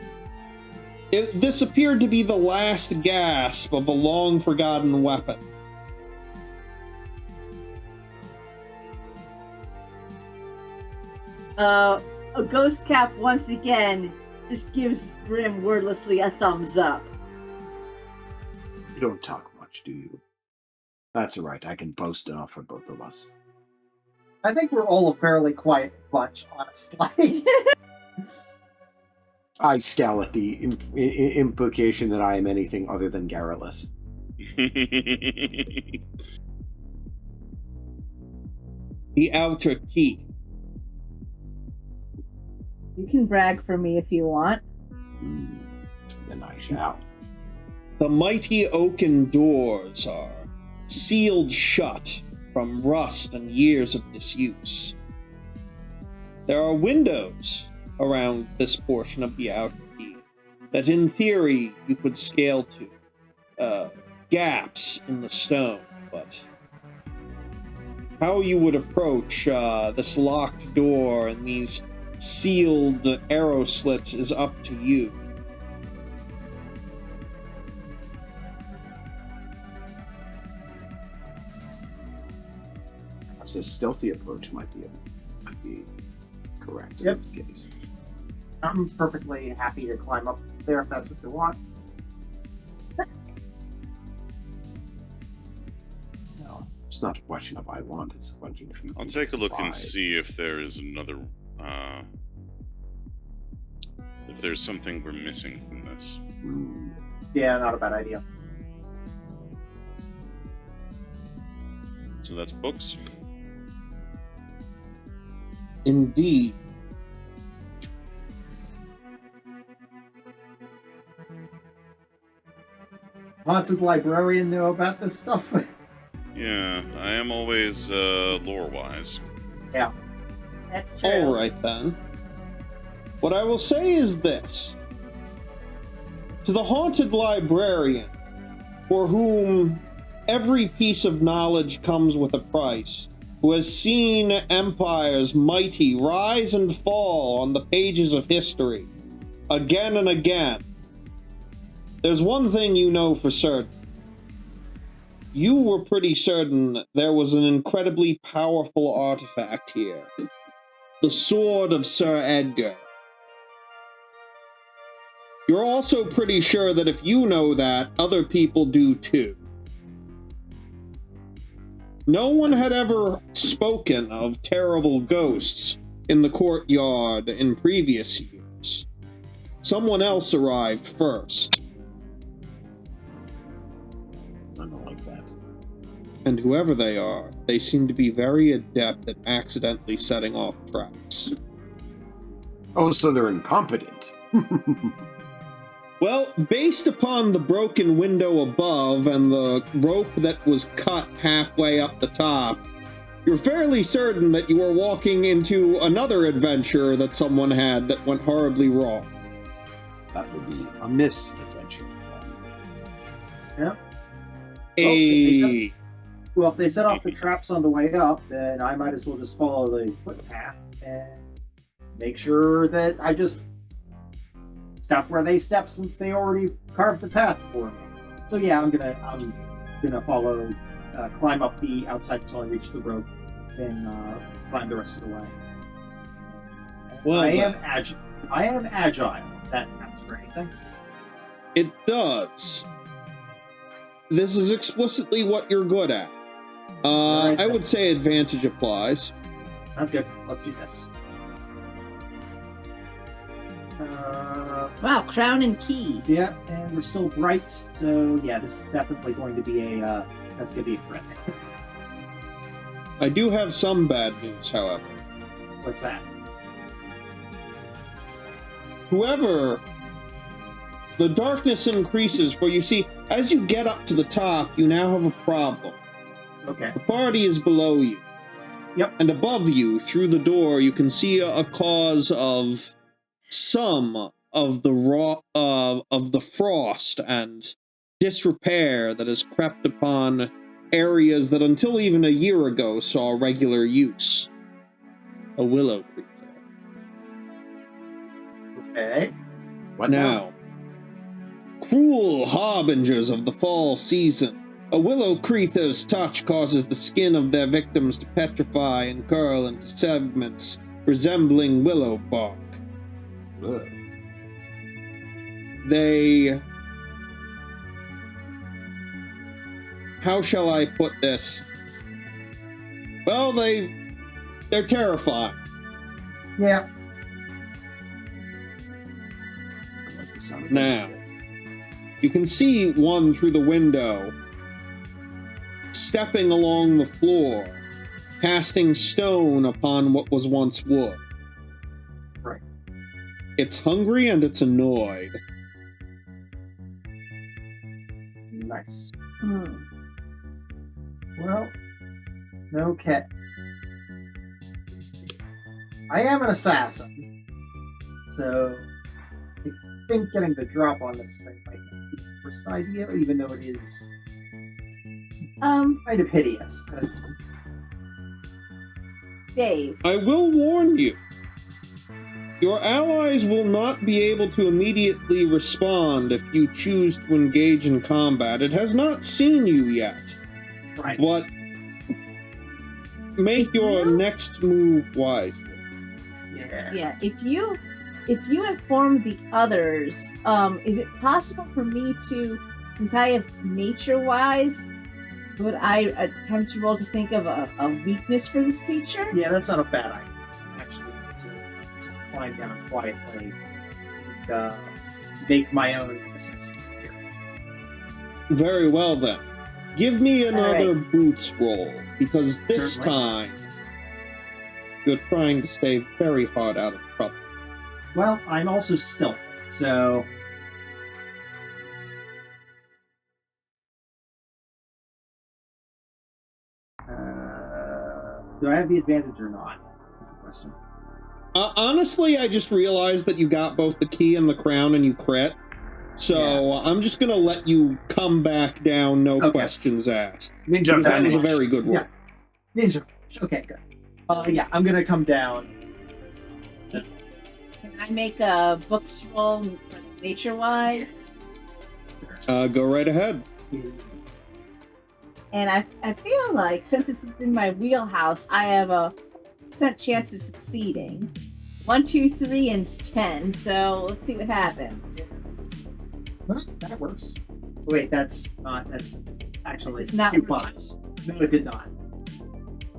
Speaker 1: This appeared to be the last gasp of a long-forgotten weapon.
Speaker 4: A Ghostcap once again just gives Grim wordlessly a thumbs up.
Speaker 3: You don't talk much, do you? That's all right. I can boast enough for both of us.
Speaker 5: I think we're all a fairly quiet bunch, honestly.
Speaker 3: I scowl at the implication that I am anything other than garrulous.
Speaker 1: The outer key.
Speaker 4: You can brag for me if you want.
Speaker 3: Then I shall.
Speaker 1: The mighty oaken doors are sealed shut from rust and years of disuse. There are windows around this portion of the outer key that in theory you could scale to. Gaps in the stone, but how you would approach this locked door and these sealed arrow slits is up to you.
Speaker 3: Perhaps a stealthy approach might be correct in
Speaker 5: Yep.
Speaker 3: this case.
Speaker 5: I'm perfectly happy to climb up there if that's what you want.
Speaker 3: No, it's not a question of I want, it's a question of you.
Speaker 2: I'll
Speaker 3: think
Speaker 2: take a look and
Speaker 3: why.
Speaker 2: see if there is another. If there's something we're missing from this.
Speaker 5: Yeah, not a bad idea.
Speaker 2: So that's books.
Speaker 1: Indeed.
Speaker 5: Haunted Librarian knew about this stuff.
Speaker 2: Yeah, I am always lore-wise.
Speaker 5: Yeah.
Speaker 4: That's true.
Speaker 1: All right, then. What I will say is this. To the haunted librarian, for whom every piece of knowledge comes with a price, who has seen empires mighty rise and fall on the pages of history, again and again, there's one thing you know for certain. You were pretty certain there was an incredibly powerful artifact here. The Sword of Sir Edgar. You're also pretty sure that if you know that, other people do too. No one had ever spoken of terrible ghosts in the courtyard in previous years. Someone else arrived first.
Speaker 3: I don't like that.
Speaker 1: And whoever they are, they seem to be very adept at accidentally setting off traps.
Speaker 3: Oh, so they're incompetent.
Speaker 1: Well, based upon the broken window above and the rope that was cut halfway up the top, you're fairly certain that you are walking into another adventure that someone had that went horribly wrong.
Speaker 3: That would be a misadventure.
Speaker 5: Yeah.
Speaker 1: A...
Speaker 5: Well, if they set off the traps on the way up, then I might as well just follow the footpath and make sure that I just stop where they step since they already carved the path for me. So yeah, I'm gonna follow, climb up the outside until I reach the rope, then climb the rest of the way.
Speaker 1: Well,
Speaker 5: I am
Speaker 1: then.
Speaker 5: agile. I am agile. That counts for anything.
Speaker 1: It does. This is explicitly what you're good at.
Speaker 5: Alright,
Speaker 1: I
Speaker 5: then.
Speaker 1: would say advantage applies.
Speaker 5: Sounds good. Let's do this.
Speaker 4: Wow, crown and key.
Speaker 5: Yeah, and we're still bright, so yeah, this is definitely going to be a that's gonna be a crit.
Speaker 1: I do have some bad news, however.
Speaker 5: What's that?
Speaker 1: Whoever, the darkness increases, for you see, as you get up to the top, you now have a problem.
Speaker 5: Okay.
Speaker 1: The party is below you.
Speaker 5: Yep.
Speaker 1: And above you, through the door, you can see a cause of some of the frost and disrepair that has crept upon areas that until even a year ago saw regular use. A willow creeper.
Speaker 5: Okay.
Speaker 3: What
Speaker 1: Now, cruel harbingers of the fall season, a willow creeper's touch causes the skin of their victims to petrify and curl into segments resembling willow bark.
Speaker 3: Ugh.
Speaker 1: They... How shall I put this? Well, they're terrifying.
Speaker 5: Yeah.
Speaker 3: I like the sound of
Speaker 1: Now.
Speaker 3: this.
Speaker 1: You can see one through the window, stepping along the floor, casting stone upon what was once wood.
Speaker 5: Right.
Speaker 1: It's hungry and it's annoyed.
Speaker 5: Nice.
Speaker 4: Hmm.
Speaker 5: Well, okay. I am an assassin, so I think getting the drop on this thing might not be the first idea, even though it is kind of hideous.
Speaker 4: Dave.
Speaker 1: I will warn you. Your allies will not be able to immediately respond if you choose to engage in combat. It has not seen you yet.
Speaker 5: Right.
Speaker 1: But make your next move wisely.
Speaker 5: Yeah.
Speaker 4: Yeah, if you inform the others, is it possible for me to, since I have nature-wise, would I attempt to roll to think of a weakness for this creature?
Speaker 5: Yeah, that's not a bad idea, actually, to climb down quietly and make my own assessment here.
Speaker 1: Very well then. Give me another
Speaker 4: right.
Speaker 1: boots roll, because this
Speaker 5: Certainly.
Speaker 1: time you're trying to stay very hard out of trouble.
Speaker 5: Well, I'm also stealthy, so... do I have the advantage or not? Is the question.
Speaker 1: Honestly, I just realized that you got both the key and the crown and you crit. So I'm just going to let you come back down, no
Speaker 5: Okay.
Speaker 1: questions asked.
Speaker 3: Ninja
Speaker 1: That was a
Speaker 3: advantage.
Speaker 1: very good roll.
Speaker 5: Yeah. Ninja. Okay, good. Yeah, I'm gonna come down.
Speaker 4: Can I make a books roll nature-wise?
Speaker 1: Go right ahead.
Speaker 4: And I feel like, since this is in my wheelhouse, I have a % chance of succeeding. 1, 2, 3, and 10. So let's see what happens.
Speaker 5: That works. Wait, that's actually
Speaker 4: It's not
Speaker 5: 2
Speaker 4: right.
Speaker 5: 5s. No, it did not.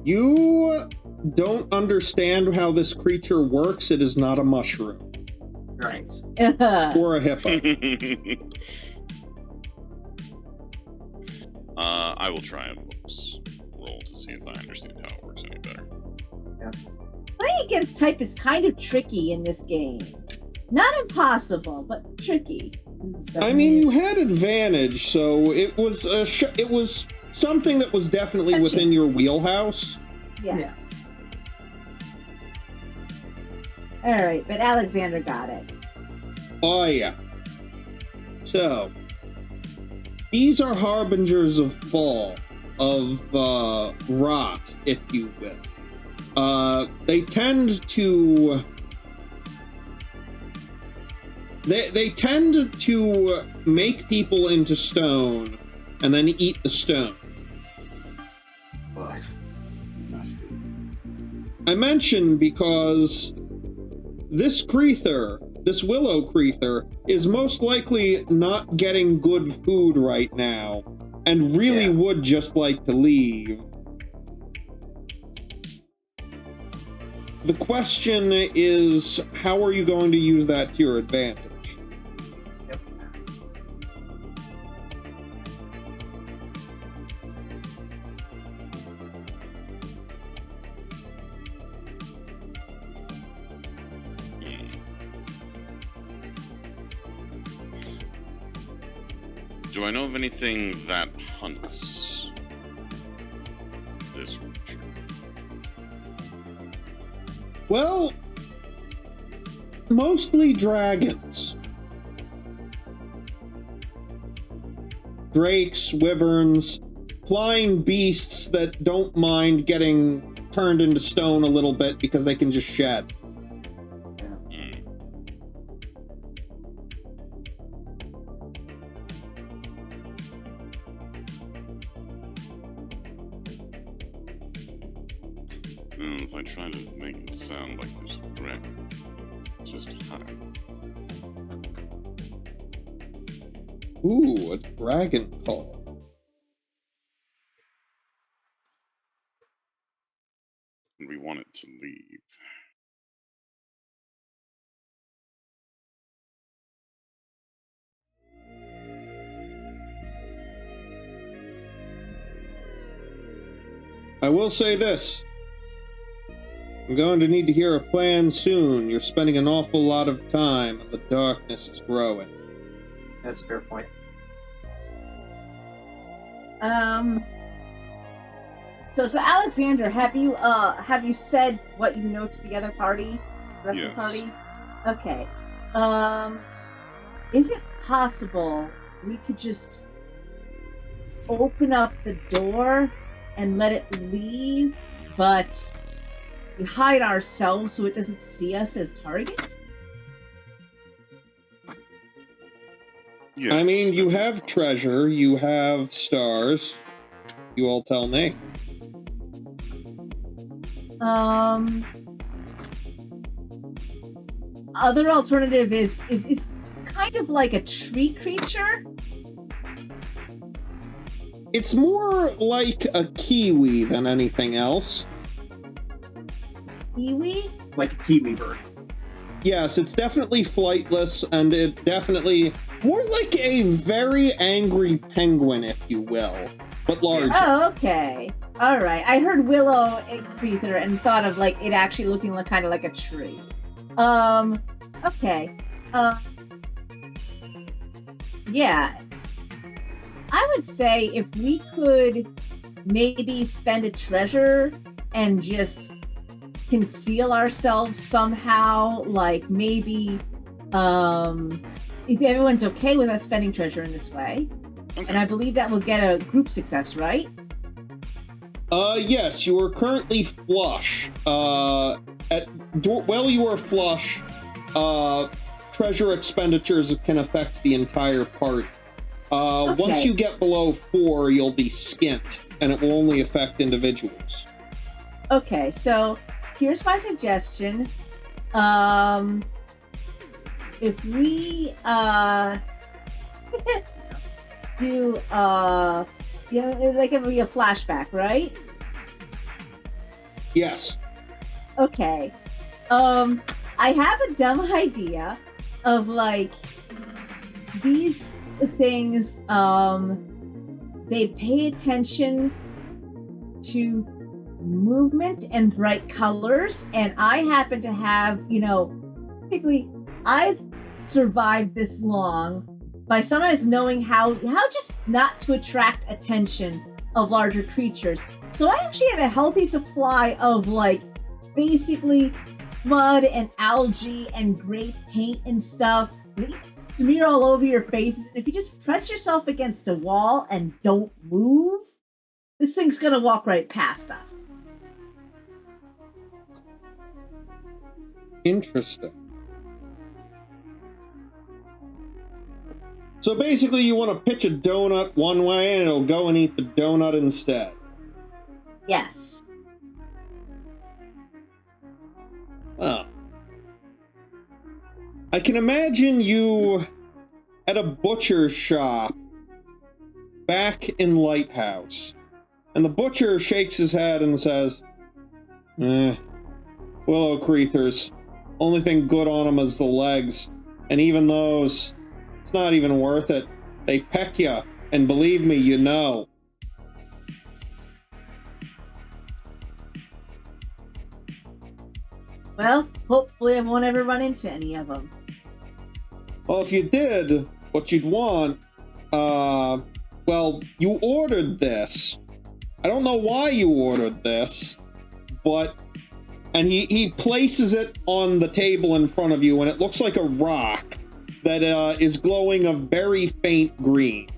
Speaker 1: You don't understand how this creature works. It is not a mushroom.
Speaker 5: Right.
Speaker 1: Or a hippo.
Speaker 2: I will try and roll to see if I understand how it works any better.
Speaker 4: Playing against type is kind of tricky in this game. Not impossible, but tricky.
Speaker 1: I mean, you had advantage, so it was it was something that was definitely
Speaker 4: A
Speaker 1: within your
Speaker 4: chance.
Speaker 1: wheelhouse.
Speaker 4: Yes. All right, but Alexander got it.
Speaker 1: Oh yeah. So these are harbingers of fall, of rot, if you will. They tend to they tend to make people into stone and then eat the stone.
Speaker 3: Ugh. Nasty.
Speaker 1: I mention because this creather, this willow creather, is most likely not getting good food right now, and really would just like to leave. The question is, how are you going to use that to your advantage?
Speaker 5: Yep.
Speaker 2: Do I know of anything that hunts this creature?
Speaker 1: Well, mostly dragons. Drakes, wyverns, flying beasts that don't mind getting turned into stone a little bit because they can just shed.
Speaker 2: If I try to make it sound like there's a dragon, just hide.
Speaker 1: Ooh, a dragon call.
Speaker 2: And we want it to leave.
Speaker 1: I will say this. I'm going to need to hear a plan soon. You're spending an awful lot of time, and the darkness is growing.
Speaker 5: That's a fair point.
Speaker 4: So Alexander, have you said what you know to the other party? The rest of the party? Okay. Is it possible we could just open up the door and let it leave, but we hide ourselves so it doesn't see us as targets?
Speaker 2: Yes,
Speaker 1: I mean, you have treasure, you have stars. You all tell me.
Speaker 4: Other alternative is kind of like a tree creature.
Speaker 1: It's more like a kiwi than anything else.
Speaker 4: Kiwi?
Speaker 5: Like a kiwi bird.
Speaker 1: Yes, it's definitely flightless, and it definitely more like a very angry penguin, if you will, but larger.
Speaker 4: Oh, okay. All right. I heard willow creature and thought of like it actually looking like kind of like a tree. Okay. Yeah. I would say if we could maybe spend a treasure and just conceal ourselves somehow, like maybe if everyone's okay with us spending treasure in this way.
Speaker 2: Okay.
Speaker 4: And I believe that will get a group success, right?
Speaker 1: Yes, you are currently flush. While you are flush, treasure expenditures can affect the entire party.
Speaker 4: Okay.
Speaker 1: Once you get below 4, you'll be skint, and it will only affect individuals.
Speaker 4: Okay, so here's my suggestion. If we do like it'll be a flashback, right?
Speaker 1: Yes.
Speaker 4: Okay. I have a dumb idea of like these things, they pay attention to movement and bright colors, and I happen to have, basically I've survived this long by sometimes knowing how just not to attract attention of larger creatures. So I actually have a healthy supply of like basically mud and algae and gray paint and stuff. Smear all over your faces. And if you just press yourself against a wall and don't move, this thing's gonna walk right past us.
Speaker 1: Interesting. So basically you want to pitch a donut one way and it'll go and eat the donut instead.
Speaker 4: Yes.
Speaker 1: Oh. I can imagine you at a butcher's shop back in Lighthouse. And the butcher shakes his head and says, willow creethers. Only thing good on them is the legs. And even those, it's not even worth it. They peck you, and believe me, you know.
Speaker 4: Well, hopefully I won't ever run into any of them.
Speaker 1: Well, if you did, what you'd want, well, you ordered this. I don't know why you ordered this, but... And he places it on the table in front of you, and it looks like a rock that is glowing a very faint green.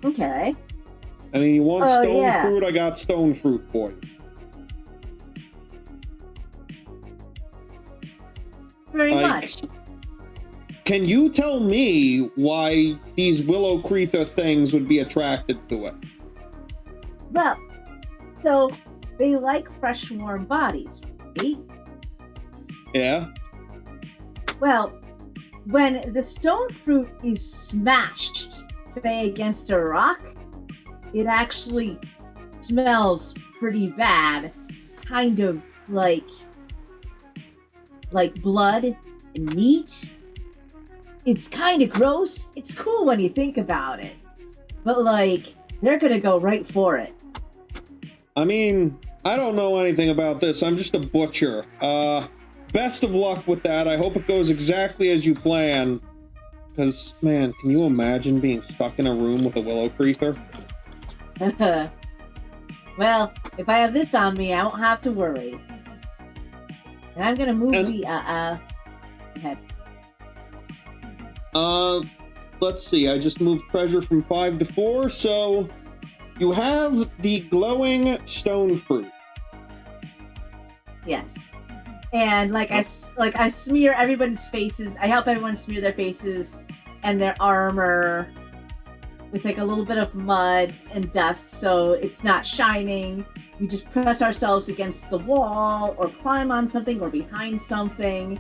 Speaker 4: Okay.
Speaker 1: I mean, you want stone
Speaker 4: yeah.
Speaker 1: fruit? I got stone fruit for you.
Speaker 4: Very much.
Speaker 1: Can you tell me why these willow creether things would be attracted to it?
Speaker 4: Well, so they like fresh, warm bodies, right?
Speaker 1: Yeah?
Speaker 4: Well, when the stone fruit is smashed, say, against a rock, it actually smells pretty bad. Kind of like blood and meat. It's kind of gross. It's cool when you think about it. But, like, they're gonna go right for it.
Speaker 1: I mean, I don't know anything about this. I'm just a butcher. Best of luck with that. I hope it goes exactly as you plan. Because, man, can you imagine being stuck in a room with a willow creeper?
Speaker 4: Well, if I have this on me, I won't have to worry. And I'm gonna move ahead.
Speaker 1: Let's see. I just moved treasure from 5 to 4, so you have the glowing stone fruit.
Speaker 4: Yes. And I smear everybody's faces. I help everyone smear their faces and their armor with like a little bit of mud and dust so it's not shining. We just press ourselves against the wall or climb on something or behind something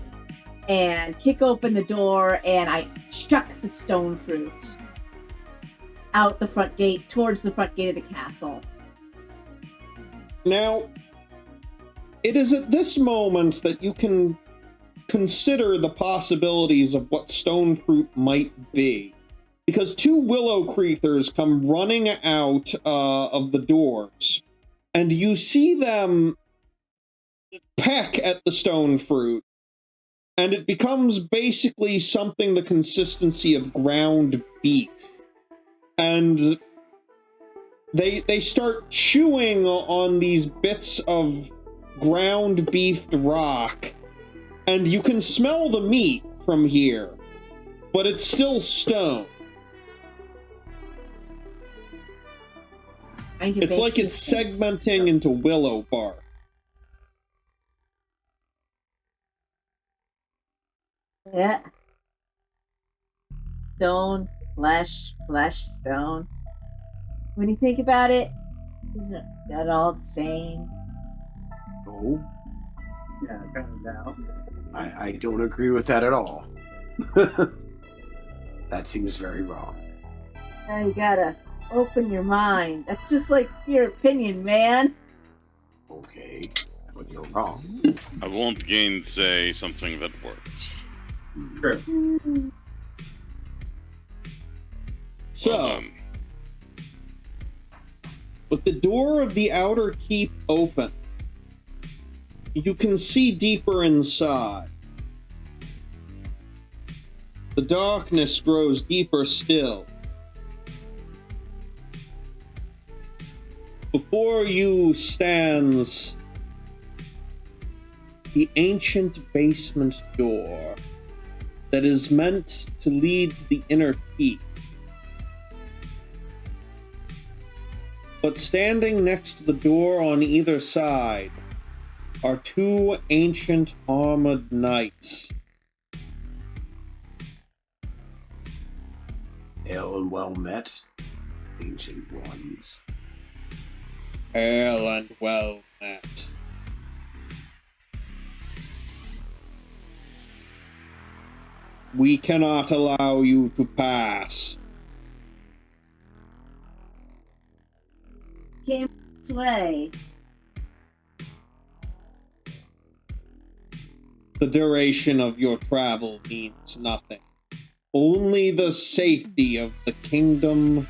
Speaker 4: and kick open the door, and I chuck the stone fruits out the front gate, towards the front gate of the castle.
Speaker 1: Now, it is at this moment that you can consider the possibilities of what stone fruit might be. Because 2 willow creethers come running out of the doors, and you see them peck at the stone fruit, and it becomes basically something the consistency of ground beef. And they start chewing on these bits of ground beefed rock, and you can smell the meat from here, but it's still stone. It's like it's segmenting into willow bark.
Speaker 4: Yeah. Stone, flesh, stone. When you think about it, isn't that all the same?
Speaker 3: No,
Speaker 5: Yeah, kind of now.
Speaker 3: I don't agree with that at all. That seems very wrong.
Speaker 4: Now you gotta open your mind. That's just like your opinion, man.
Speaker 3: Okay, but you're wrong.
Speaker 2: I won't gainsay something that worked.
Speaker 5: True.
Speaker 1: So, with the door of the outer keep open, you can see deeper inside. The darkness grows deeper still. Before you stands the ancient basement door that is meant to lead to the inner keep. But standing next to the door on either side are 2 ancient armored knights.
Speaker 3: Hail and well met, ancient ones.
Speaker 1: Hail and well met. we cannot allow you to pass.
Speaker 4: Came this way.
Speaker 1: The duration of your travel means nothing. Only the safety of the kingdom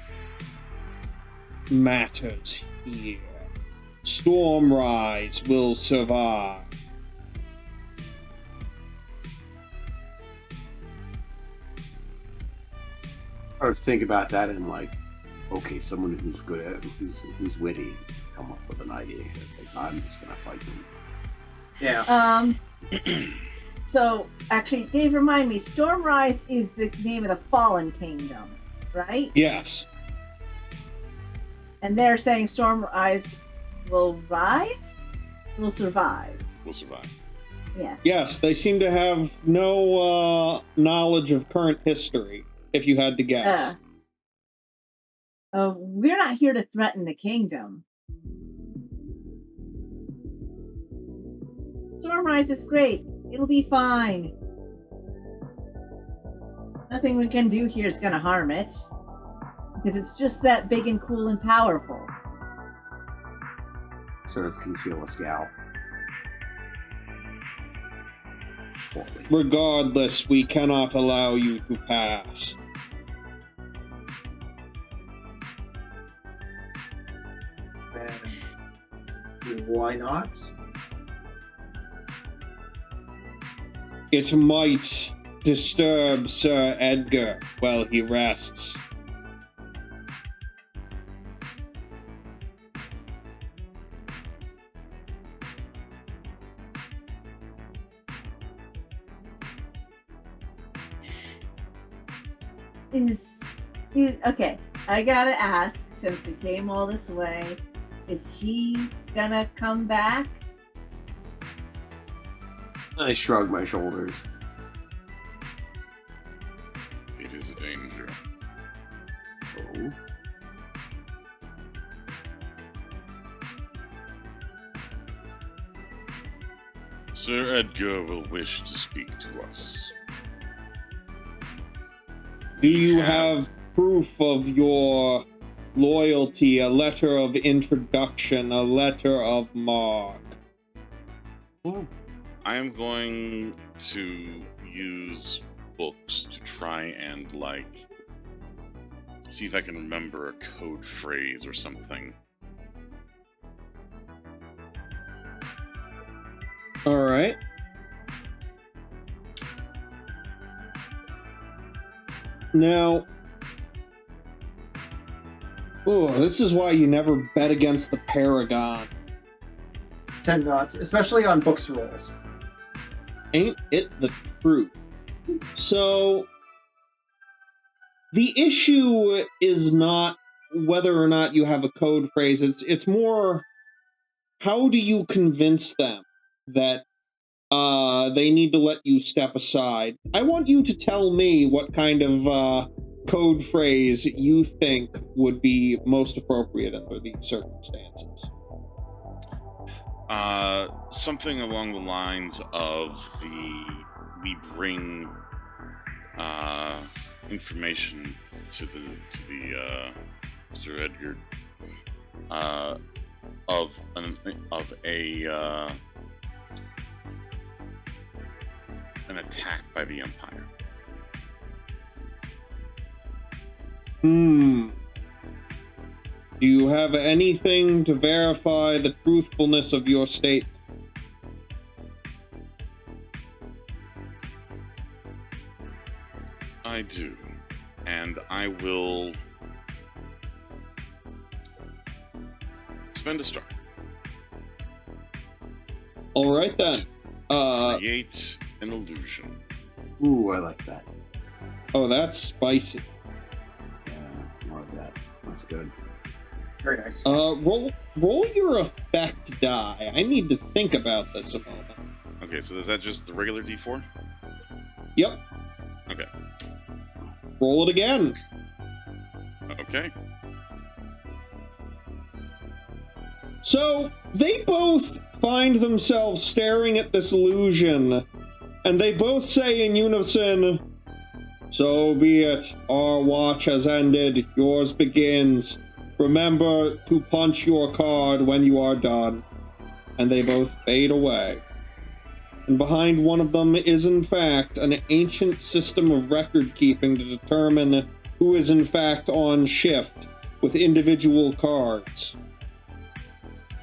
Speaker 1: matters here. Stormrise will survive.
Speaker 3: Or think about that and like, okay, someone who's good at, who's witty, come up with an idea here, because I'm just gonna fight them.
Speaker 5: Yeah.
Speaker 4: So, actually, Dave, remind me, Stormrise is the name of the Fallen Kingdom, right?
Speaker 1: Yes.
Speaker 4: And they're saying Stormrise will rise? Will survive.
Speaker 2: We'll survive.
Speaker 4: Yes.
Speaker 1: Yes, they seem to have no knowledge of current history, if you had to guess.
Speaker 4: We're not here to threaten the kingdom. Stormrise is great. It'll be fine. Nothing we can do here is going to harm it. Because it's just that big and cool and powerful.
Speaker 3: Sort of conceal a scowl. Poorly.
Speaker 1: Regardless, we cannot allow you to pass.
Speaker 5: And why not?
Speaker 1: It might disturb Sir Edgar while he rests.
Speaker 4: Okay, I gotta ask, since we came all this way, is he gonna come back?
Speaker 3: I shrug my shoulders.
Speaker 2: It is a danger.
Speaker 3: Oh.
Speaker 2: Sir Edgar will wish to speak to us.
Speaker 1: Do you have proof of your loyalty, a letter of introduction, a letter of marque?
Speaker 3: Oh.
Speaker 2: I am going to use books to try and, like, see if I can remember a code phrase or something.
Speaker 1: Alright. Now... Oh, this is why you never bet against the Paragon.
Speaker 5: Tend not, especially on books rolls.
Speaker 1: Ain't it the truth? So, the issue is not whether or not you have a code phrase. It's more, how do you convince them that they need to let you step aside? I want you to tell me what kind of code phrase you think would be most appropriate under these circumstances.
Speaker 2: Something along the lines of we bring information to the Sir Edgar of an attack by the Empire.
Speaker 1: Do you have anything to verify the truthfulness of your statement?
Speaker 2: I do, and I will spend a star.
Speaker 1: All right then.
Speaker 2: Create an illusion.
Speaker 3: Ooh, I like that.
Speaker 1: Oh, that's spicy.
Speaker 3: Yeah, more of that. That's good.
Speaker 5: Very nice.
Speaker 1: Roll your effect die. I need to think about this a moment.
Speaker 2: Okay, so is that just the regular D4?
Speaker 1: Yep.
Speaker 2: Okay.
Speaker 1: Roll it again.
Speaker 2: Okay.
Speaker 1: So, they both find themselves staring at this illusion, and they both say in unison, So be it. Our watch has ended. Yours begins. Remember to punch your card when you are done. And they both fade away. And behind one of them is, in fact, an ancient system of record-keeping to determine who is, in fact, on shift with individual cards.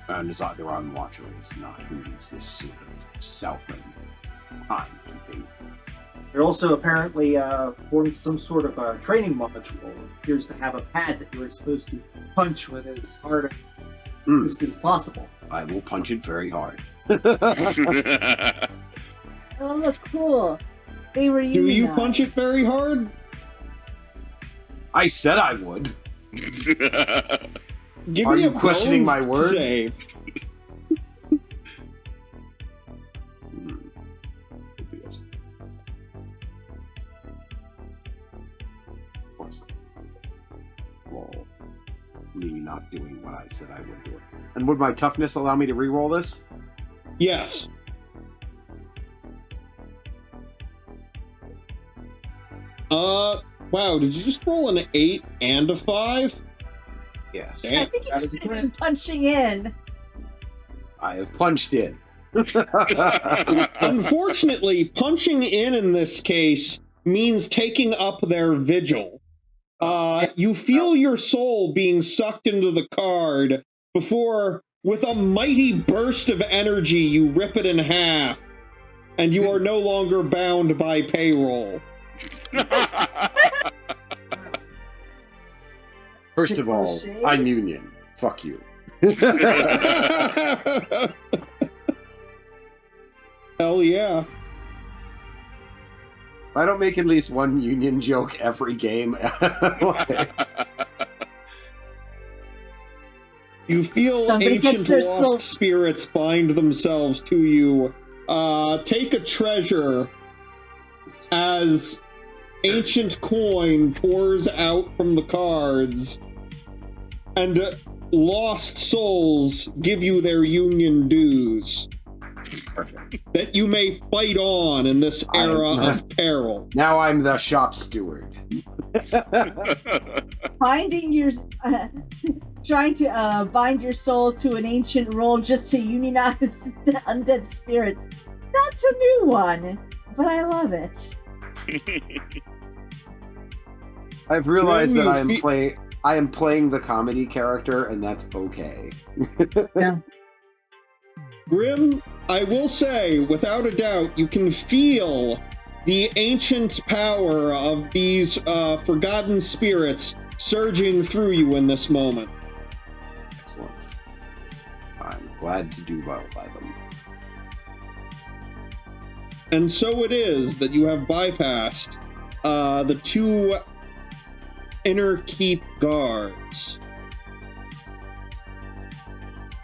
Speaker 3: And it's either on watch or it's not. Who needs this sort of self-time-keeping?
Speaker 5: It also apparently formed some sort of a training module. It appears to have a pad that you're supposed to punch with as hard as possible.
Speaker 3: I will punch it very hard.
Speaker 4: Oh, look, cool. They were
Speaker 1: Do you punch it very hard?
Speaker 3: I said I would.
Speaker 1: Give
Speaker 3: Are
Speaker 1: me
Speaker 3: you
Speaker 1: a
Speaker 3: questioning
Speaker 1: bones
Speaker 3: my word?
Speaker 1: Save.
Speaker 3: Roll. Me not doing what I said I would do. And would my toughness allow me to re-roll this?
Speaker 1: Yes. Wow, did you just roll an 8 and a 5?
Speaker 3: Yes.
Speaker 4: I think you should have been punching in.
Speaker 3: I have punched in.
Speaker 1: Unfortunately, punching in this case means taking up their vigil. You feel your soul being sucked into the card before, with a mighty burst of energy, you rip it in half, and you are no longer bound by payroll.
Speaker 3: First of all, I'm union. Fuck you.
Speaker 1: Hell yeah.
Speaker 3: I don't make at least one union joke every game.
Speaker 1: You feel
Speaker 4: Somebody
Speaker 1: ancient
Speaker 4: gets their
Speaker 1: lost
Speaker 4: soul.
Speaker 1: spirits bind themselves to you. Take a treasure as ancient coin pours out from the cards, and lost souls give you their union dues.
Speaker 3: Perfect.
Speaker 1: That you may fight on in this era of peril.
Speaker 3: Now I'm the shop steward.
Speaker 4: Finding your, trying to bind your soul to an ancient roll just to unionize the undead spirits. That's a new one, but I love it.
Speaker 3: I've realized that
Speaker 1: Grim,
Speaker 3: I am playing the comedy character, and that's okay.
Speaker 4: Yeah.
Speaker 1: Grim, I will say, without a doubt, you can feel the ancient power of these forgotten spirits surging through you in this moment.
Speaker 3: Excellent. I'm glad to do well by them.
Speaker 1: And so it is that you have bypassed the two inner keep guards.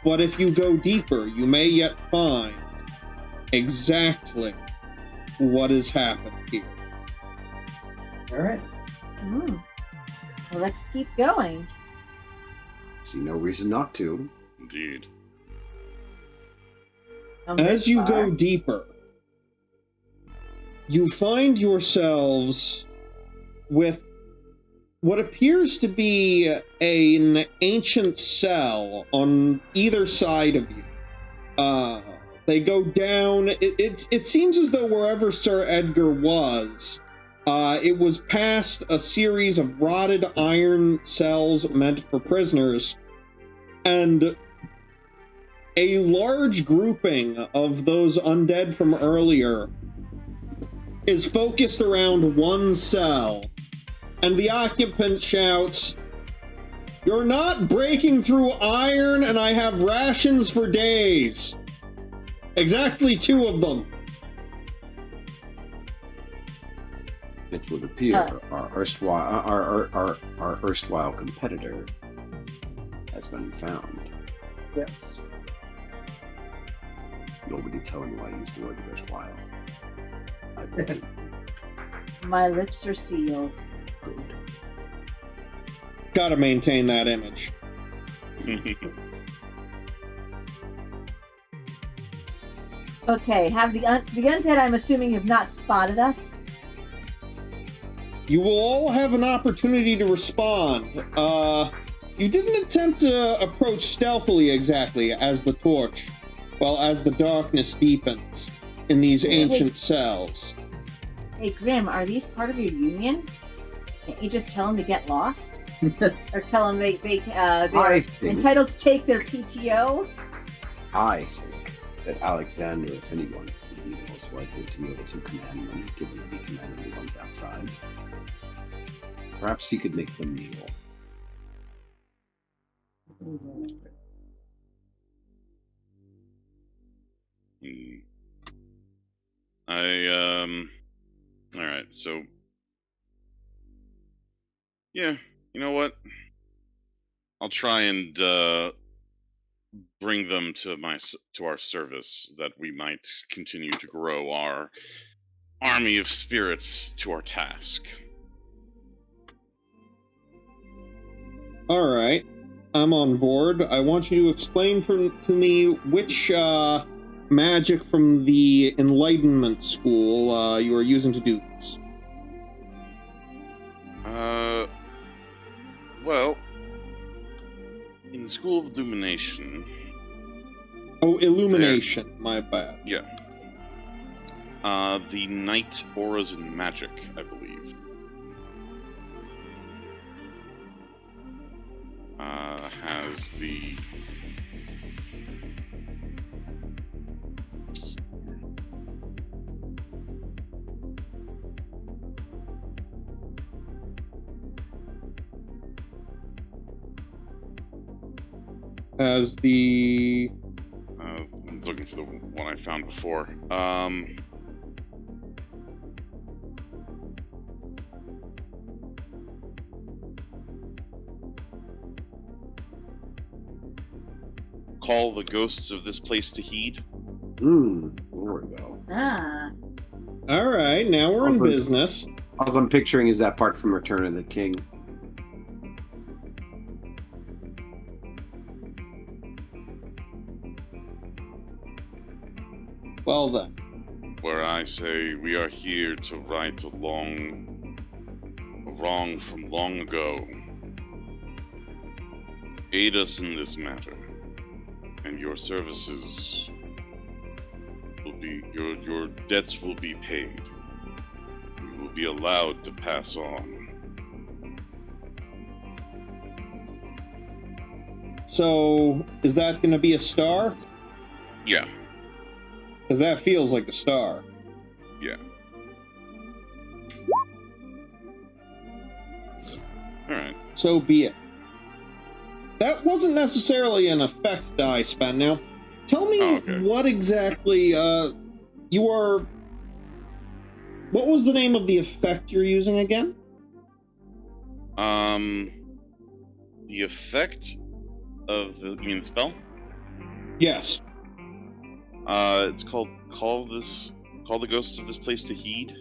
Speaker 1: But if you go deeper, you may yet find exactly what has happened here.
Speaker 5: All right.
Speaker 4: Well, let's keep going.
Speaker 3: See no reason not to.
Speaker 2: Indeed.
Speaker 1: As you go deeper, you find yourselves with what appears to be an ancient cell on either side of you. They go down. It seems as though wherever Sir Edgar was, it was past a series of rotted iron cells meant for prisoners, and a large grouping of those undead from earlier is focused around one cell, and the occupant shouts, "You're not breaking through iron, and I have rations for days." Exactly 2 of them.
Speaker 3: It would appear our erstwhile competitor has been found.
Speaker 5: Yes.
Speaker 3: Nobody tell me why I use the word erstwhile. I believe.
Speaker 4: My lips are sealed.
Speaker 3: Good.
Speaker 1: Gotta maintain that image.
Speaker 4: Okay, have the undead, I'm assuming, have not spotted us?
Speaker 1: You will all have an opportunity to respond. You didn't attempt to approach stealthily exactly as the torch, as the darkness deepens in these ancient cells.
Speaker 4: Hey, Grim, are these part of your union? Can't you just tell them to get lost? Or tell them they're entitled to take their PTO?
Speaker 3: I think that Alexander, if anyone, would be most likely to be able to command them, given that he commanded the ones outside. Perhaps he could make them kneel.
Speaker 2: Alright, so... Yeah, you know what? I'll try and, bring them to our service, that we might continue to grow our army of spirits to our task.
Speaker 1: Alright, I'm on board. I want you to explain to me which magic from the Enlightenment School you are using to do this.
Speaker 2: Well, in the School of Illumination...
Speaker 1: Oh, Illumination, my bad.
Speaker 2: Yeah. The Night Auras and Magic, I believe. Has the...
Speaker 1: As the...
Speaker 2: I'm looking for the one I found before. Call the ghosts of this place to heed.
Speaker 3: There we go.
Speaker 1: Alright, now we're in business.
Speaker 3: All I'm picturing is that part from Return of the King.
Speaker 1: Well then.
Speaker 2: Where I say we are here to right a wrong from long ago. Aid us in this matter, and your services will be, your debts will be paid. You will be allowed to pass on.
Speaker 1: So, is that going to be a star?
Speaker 2: Yeah.
Speaker 1: Because that feels like a star.
Speaker 2: Yeah. Alright.
Speaker 1: So be it. That wasn't necessarily an effect die spent. Now, tell me what exactly, you are... What was the name of the effect you're using again?
Speaker 2: The effect of the... You mean the spell?
Speaker 1: Yes.
Speaker 2: It's called Call the Ghosts of this place to heed.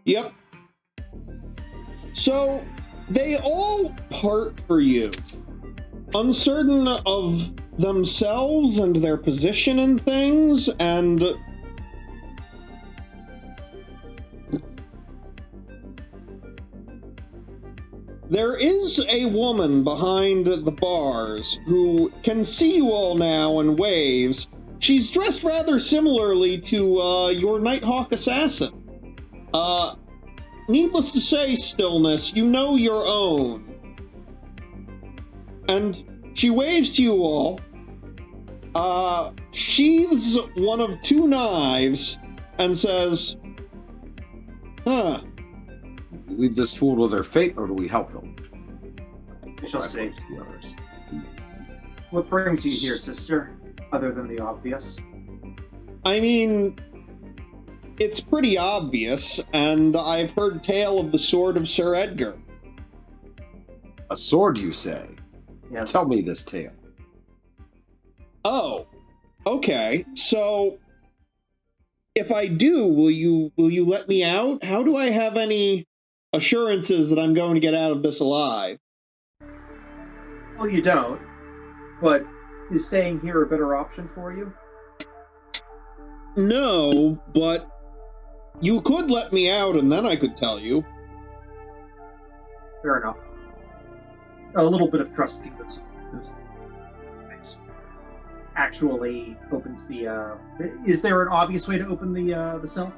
Speaker 1: Yep. So, they all part for you. Uncertain of themselves and their position in things, and... There is a woman behind the bars who can see you all now and waves. She's dressed rather similarly to your Nighthawk assassin. Needless to say, Stillness, you know your own. And she waves to you all, sheathes one of two knives, and says, "Huh.
Speaker 3: Leave this fool to their fate, or do we help them?"
Speaker 5: We shall see. What brings you here, sister, other than the obvious?
Speaker 1: I mean, it's pretty obvious, and I've heard tale of the sword of Sir Edgar."
Speaker 3: A sword, you say?
Speaker 5: Yes.
Speaker 3: Tell me this tale.
Speaker 1: Oh, okay. So, if I do, will you let me out? How do I have any assurances that I'm going to get out of this alive?
Speaker 5: Well, you don't. But is staying here a better option for you?
Speaker 1: No, but You could let me out, and then I could tell you.
Speaker 5: Fair enough. A little bit of trust goes. Thanks. Actually opens the. Is there an obvious way to open the cell?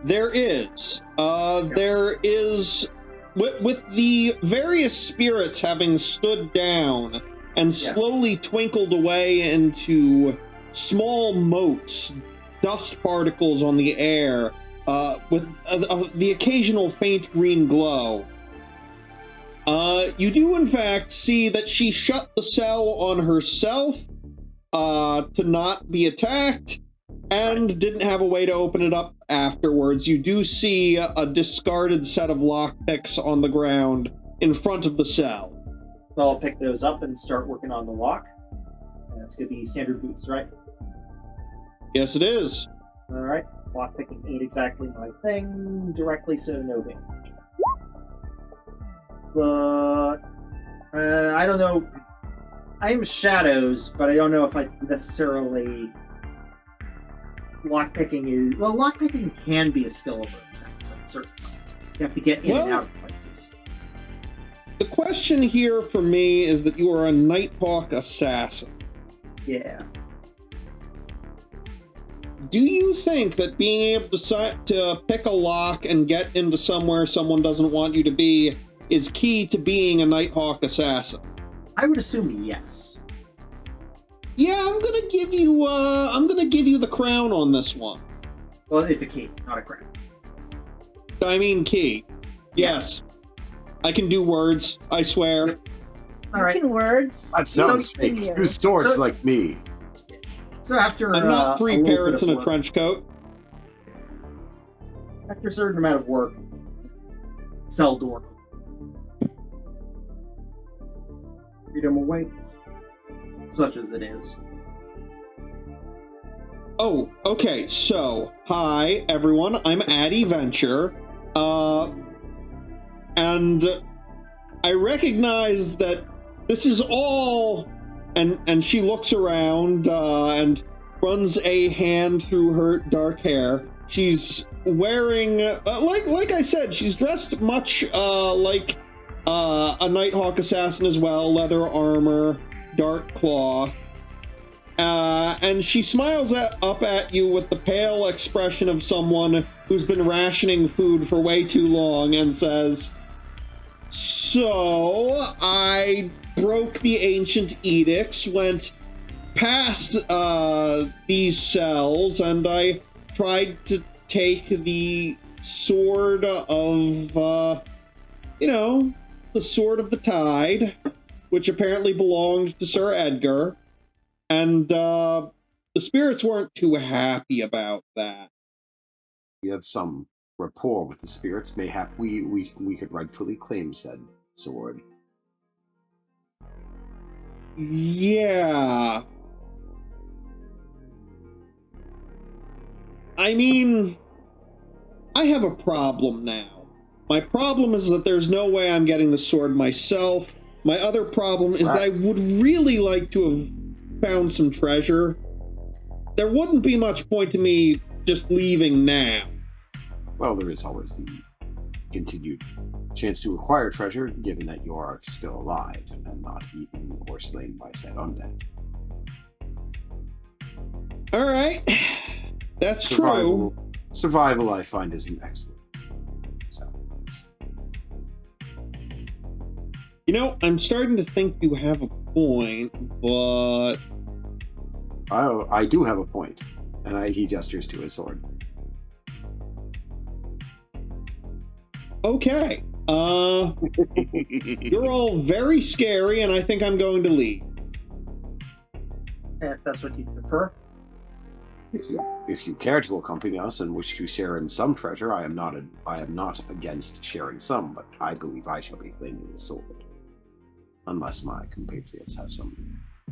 Speaker 1: There is. There is. With the various spirits having stood down and slowly twinkled away into small motes, dust particles on the air, with the occasional faint green glow. You do in fact see that she shut the cell on herself to not be attacked, and didn't have a way to open it up afterwards. You do see a discarded set of lockpicks on the ground in front of the cell.
Speaker 5: So I'll pick those up and start working on the lock. That's going to be standard boots, right?
Speaker 1: Yes, it is.
Speaker 5: All right. Lock picking ain't exactly my thing directly, so no damage. But I don't know. I am shadows, but I don't know if I necessarily. Lockpicking is lockpicking can be a skill of its sense. Certainly, you have to get in and out of places.
Speaker 1: The question here for me is that you are a Nighthawk assassin.
Speaker 5: Yeah.
Speaker 1: Do you think that being able to pick a lock and get into somewhere someone doesn't want you to be is key to being a Nighthawk assassin?
Speaker 5: I would assume yes.
Speaker 1: Yeah, I'm gonna give you the crown on this one.
Speaker 5: Well, it's a key, not a crown.
Speaker 1: I mean key. Yes. I can do words, I swear.
Speaker 5: All right.
Speaker 4: Words.
Speaker 3: That sounds fake. Whose swords like me?
Speaker 5: So after
Speaker 1: I'm not three parrots in a
Speaker 5: work,
Speaker 1: trench coat.
Speaker 5: After a certain amount of work, cell door. Freedom awaits. Such as it is.
Speaker 1: Oh, okay, so, hi, everyone, I'm Addy Venture, and I recognize that this is all, and she looks around, and runs a hand through her dark hair. She's wearing, like I said, she's dressed much, like, a Nighthawk assassin as well, leather armor, dark cloth, and she smiles up at you with the pale expression of someone who's been rationing food for way too long and says, "So, I broke the ancient edicts, went past these cells, and I tried to take the sword of, the sword of the tide, which apparently belonged to Sir Edgar, and the spirits weren't too happy about that."
Speaker 3: We have some rapport with the spirits. Mayhap we could rightfully claim said sword.
Speaker 1: Yeah. I mean, I have a problem now. My problem is that there's no way I'm getting the sword myself. My other problem is that I would really like to have found some treasure. There wouldn't be much point to me just leaving now.
Speaker 3: Well, there is always the continued chance to acquire treasure, given that you are still alive and not eaten or slain by said undead.
Speaker 1: Alright. That's true.
Speaker 3: Survival, I find, is an excellent.
Speaker 1: You know, I'm starting to think you have a point, but...
Speaker 3: I do have a point. And he gestures to his sword.
Speaker 1: Okay. You're all very scary, and I think I'm going to leave.
Speaker 5: If that's what you prefer.
Speaker 3: If you care to accompany us and wish to share in some treasure, I am not against sharing some, but I believe I shall be claiming the sword. Unless my compatriots have some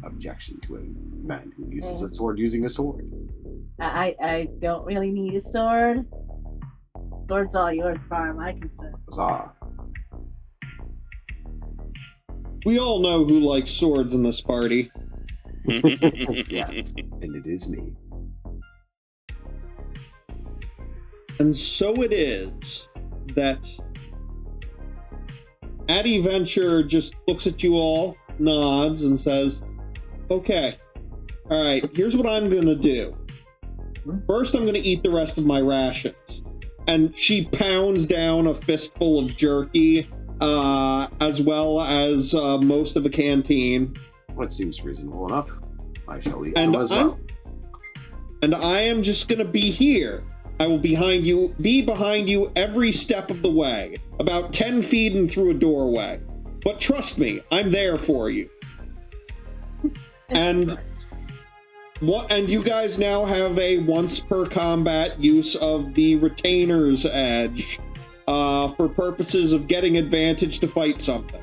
Speaker 3: objection to a man who uses a sword using a sword.
Speaker 4: I don't really need a sword. Sword's all yours, farm, I can say.
Speaker 3: Huzzah.
Speaker 1: We all know who likes swords in this party.
Speaker 3: Yes, and it is me.
Speaker 1: And so it is that Addy Venture just looks at you all, nods, and says, okay, all right, here's what I'm going to do. First, I'm going to eat the rest of my rations. And she pounds down a fistful of jerky, as well as most of a canteen.
Speaker 3: What seems reasonable enough. I shall eat some as well.
Speaker 1: And I am just going to be here. I will be behind you every step of the way, about 10 feet and through a doorway. But trust me, I'm there for you. And you guys now have a once per combat use of the Retainer's Edge for purposes of getting advantage to fight something.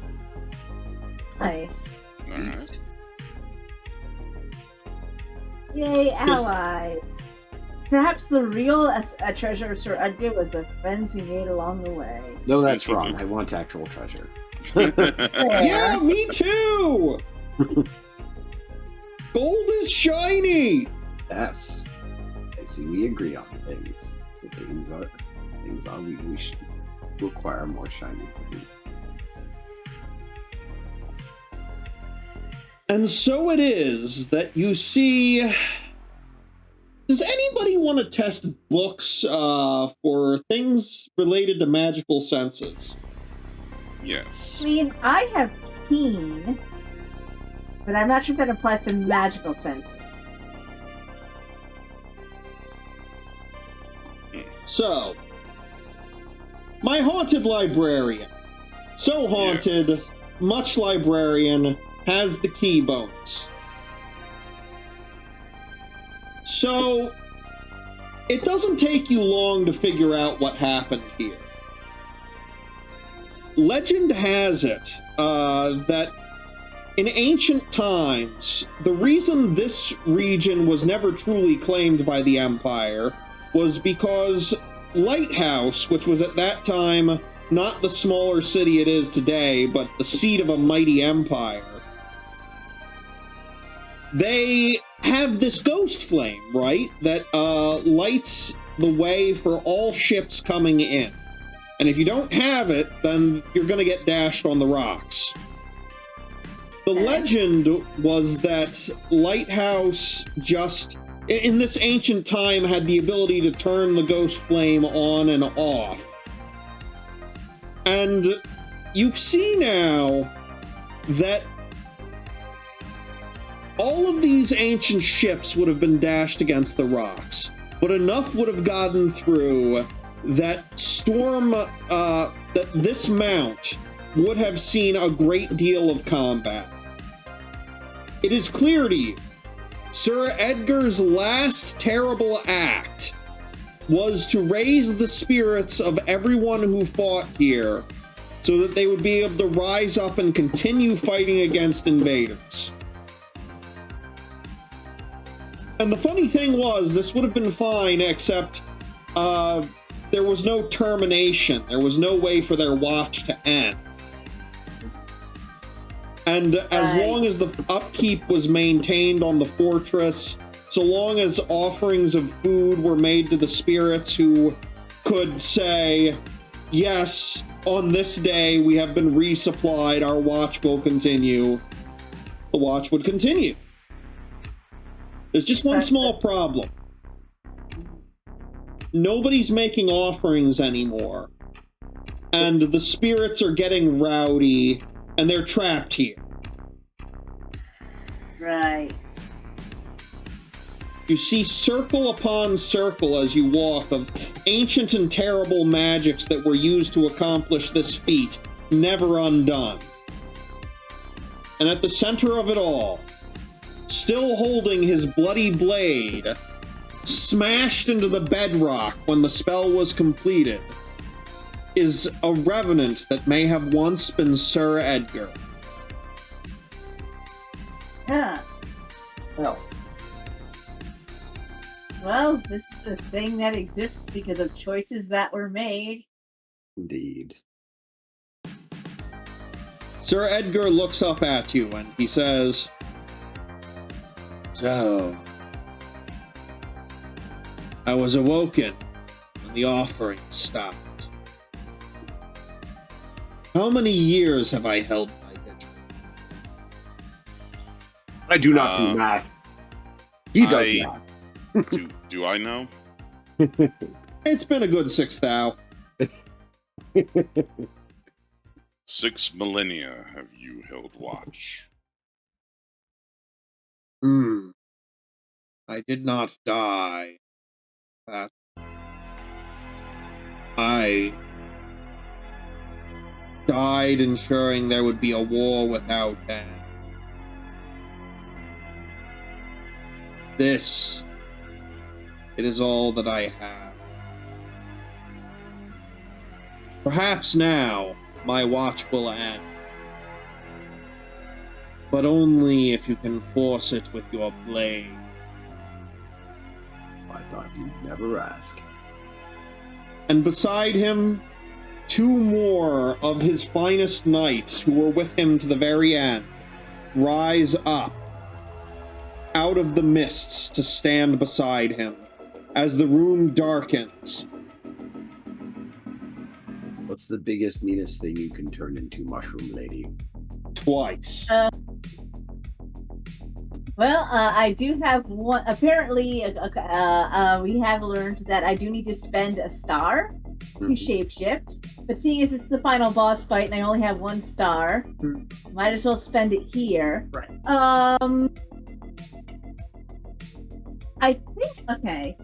Speaker 4: Nice.
Speaker 2: Alright.
Speaker 4: Yay, allies. Perhaps the real treasure of Sir Edgar was the friends he made along the way.
Speaker 3: No, that's wrong. I want actual treasure.
Speaker 1: Yeah, me too! Gold is shiny!
Speaker 3: Yes. I see we agree on things. The things are we should require more shiny things.
Speaker 1: And so it is that you see... Does anybody want to test books for things related to magical senses?
Speaker 2: Yes.
Speaker 4: I mean, I have Keen, but I'm not sure if that applies to magical sense.
Speaker 1: So, my haunted librarian. So haunted,
Speaker 2: Yes.
Speaker 1: much librarian, has the key bones. So, it doesn't take you long to figure out what happened here. Legend has it that in ancient times, the reason this region was never truly claimed by the Empire was because Lighthouse, which was at that time not the smaller city it is today, but the seat of a mighty empire, they have this ghost flame, right? That lights the way for all ships coming in. And if you don't have it, then you're going to get dashed on the rocks. The legend was that Lighthouse just, in this ancient time, had the ability to turn the ghost flame on and off. And you see now that all of these ancient ships would have been dashed against the rocks, but enough would have gotten through that that this mount would have seen a great deal of combat. It is clear to you, Sir Edgar's last terrible act was to raise the spirits of everyone who fought here so that they would be able to rise up and continue fighting against invaders. And the funny thing was, this would have been fine, except there was no termination. There was no way for their watch to end. And as long as the upkeep was maintained on the fortress, so long as offerings of food were made to the spirits who could say, yes, on this day we have been resupplied, our watch will continue, the watch would continue. There's just one small problem. Nobody's making offerings anymore. And the spirits are getting rowdy, and they're trapped here.
Speaker 4: Right.
Speaker 1: You see circle upon circle as you walk of ancient and terrible magics that were used to accomplish this feat, never undone. And at the center of it all, still holding his bloody blade, smashed into the bedrock when the spell was completed, is a revenant that may have once been Sir Edgar.
Speaker 4: Yeah.
Speaker 5: Well,
Speaker 4: Well, this is a thing that exists because of choices that were made.
Speaker 3: Indeed.
Speaker 1: Sir Edgar looks up at you and he says, "So, I was awoken and the offering stopped. How many years have I held my vigil?
Speaker 3: I do not do math. He does not.
Speaker 2: Do I know?
Speaker 1: It's been a good 6,000.
Speaker 2: 6 millennia have you held watch.
Speaker 1: I did not die. I died ensuring there would be a war without end. This, it is all that I have. Perhaps now my watch will end, but only if you can force it with your blade.
Speaker 3: I thought you'd never ask.
Speaker 1: And beside him, 2 more of his finest knights who were with him to the very end rise up out of the mists to stand beside him as the room darkens.
Speaker 3: What's the biggest, meanest thing you can turn into, Mushroom Lady?
Speaker 1: Twice.
Speaker 4: Well, I do have one. Apparently, we have learned that I do need to spend a star to shapeshift. But seeing as it's the final boss fight and I only have 1 star, might as well spend it here.
Speaker 5: Right.
Speaker 4: I think. Okay.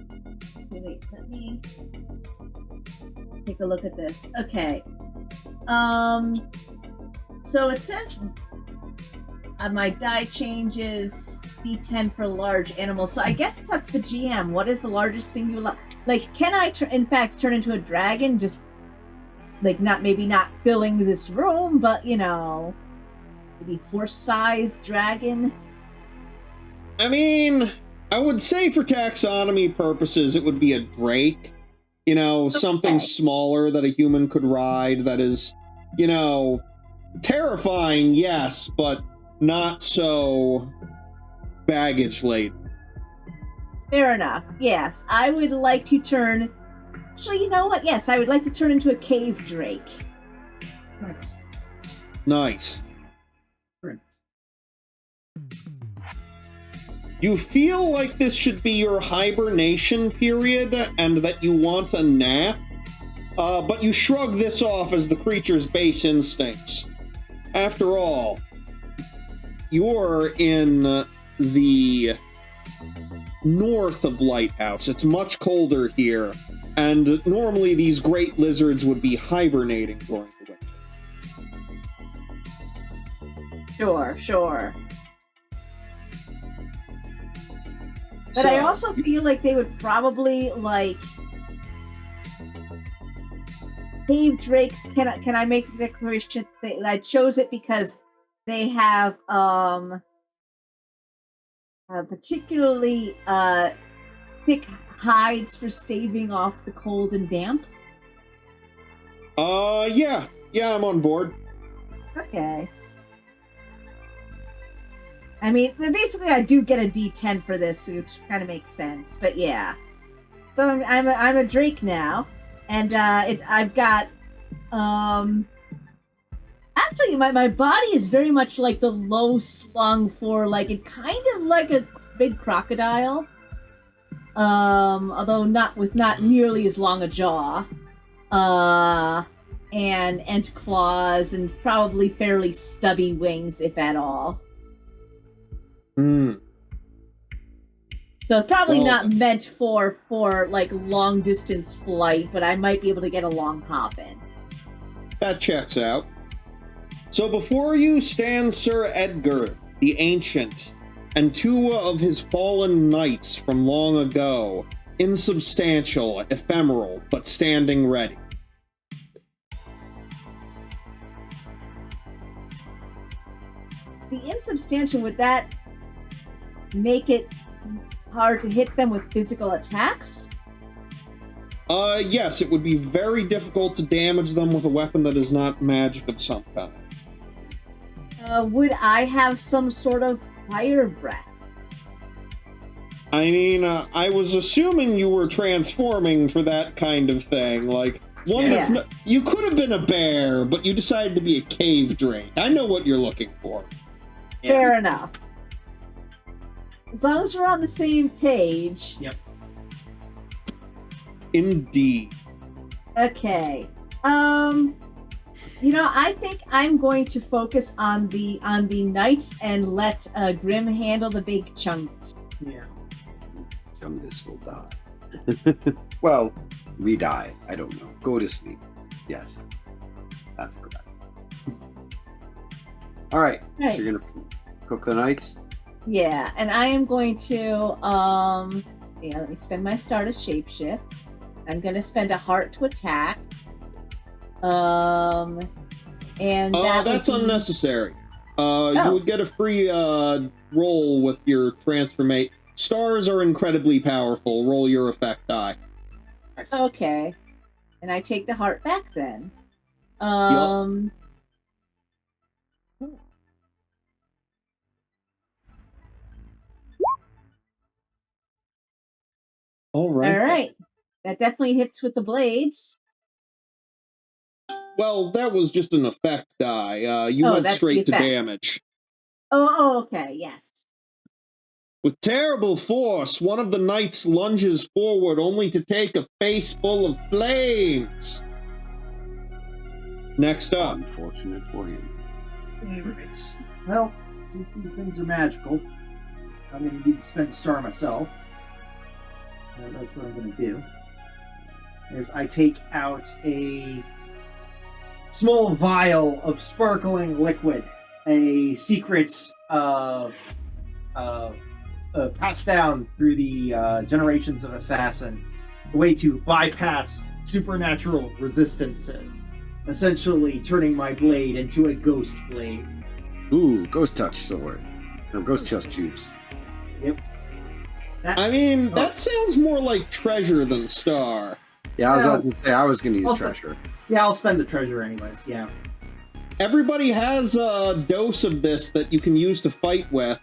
Speaker 4: Wait. Let me take a look at this. Okay. So it says. My die changes D10 for large animals, so I guess it's up to the GM. What is the largest thing you like? Can I, in fact, turn into a dragon? Just like maybe not filling this room, but maybe horse-sized dragon.
Speaker 1: I mean, I would say for taxonomy purposes, it would be a drake. Something smaller that a human could ride. That is, terrifying, yes, but not so baggage laden.
Speaker 4: Fair enough. Yes, I would like to turn. Actually, you know what? Yes, I would like to turn into a cave drake.
Speaker 1: Nice. You feel like this should be your hibernation period and that you want a nap, but you shrug this off as the creature's base instincts. After all, you're in the north of Lighthouse. It's much colder here, and normally these great lizards would be hibernating during the winter.
Speaker 4: Sure. But I also feel like they would probably cave drakes. Can I make the declaration that I chose it because they have particularly thick hides for staving off the cold and damp?
Speaker 1: Yeah, I'm on board.
Speaker 4: Okay. I mean, basically, I do get a D10 for this, which kind of makes sense. But yeah, so I'm a drake now, and I've got Actually, my body is very much like the low slung for it kind of like a big crocodile, although not nearly as long a jaw, and claws and probably fairly stubby wings, if at all. So probably not meant for long distance flight, but I might be able to get a long hop in.
Speaker 1: That checks out. So before you stand Sir Edgar, the Ancient, and 2 of his fallen knights from long ago, insubstantial, ephemeral, but standing ready.
Speaker 4: The insubstantial, would that make it hard to hit them with physical attacks?
Speaker 1: Yes, it would be very difficult to damage them with a weapon that is not magic of some kind.
Speaker 4: Would I have some sort of fire breath?
Speaker 1: I mean, I was assuming you were transforming for that kind of thing. Like, one that's not, you could have been a bear, but you decided to be a cave drake. I know what you're looking for.
Speaker 5: Yeah.
Speaker 4: Fair enough. As long as we're on the same page.
Speaker 5: Yep.
Speaker 1: Indeed.
Speaker 4: Okay. I think I'm going to focus on the knights and let Grim handle the big chunks.
Speaker 5: Yeah.
Speaker 3: Chungus will die. Well, we die. I don't know. Go to sleep. Yes. That's correct. All right.
Speaker 4: Right.
Speaker 3: So you're going to cook the knights?
Speaker 4: Yeah, and I am going to let me spend my star to shapeshift. I'm going to spend a heart to attack. And
Speaker 1: that's unnecessary. You would get a free roll with your transformate. Stars are incredibly powerful. Roll your effect die.
Speaker 4: Okay. And I take the heart back then.
Speaker 1: All right.
Speaker 4: That definitely hits with the blades.
Speaker 1: Well, that was just an effect die. You went straight to damage.
Speaker 4: Oh, okay, yes.
Speaker 1: With terrible force, one of the knights lunges forward only to take a face full of flames. Next up.
Speaker 3: Unfortunate for you.
Speaker 5: Alright. Well, since these things are magical, I'm going to need to spend a star myself. That's what I'm going to do. Is I take out a small vial of sparkling liquid, a secret passed down through the generations of assassins, a way to bypass supernatural resistances, essentially turning my blade into a ghost blade.
Speaker 3: Ooh, ghost touch sword. No, ghost chest tubes.
Speaker 5: Yep.
Speaker 1: That sounds more like treasure than star.
Speaker 3: Yeah, I was about to say I was going to use treasure.
Speaker 5: Yeah, I'll spend the treasure anyways, yeah.
Speaker 1: Everybody has a dose of this that you can use to fight with.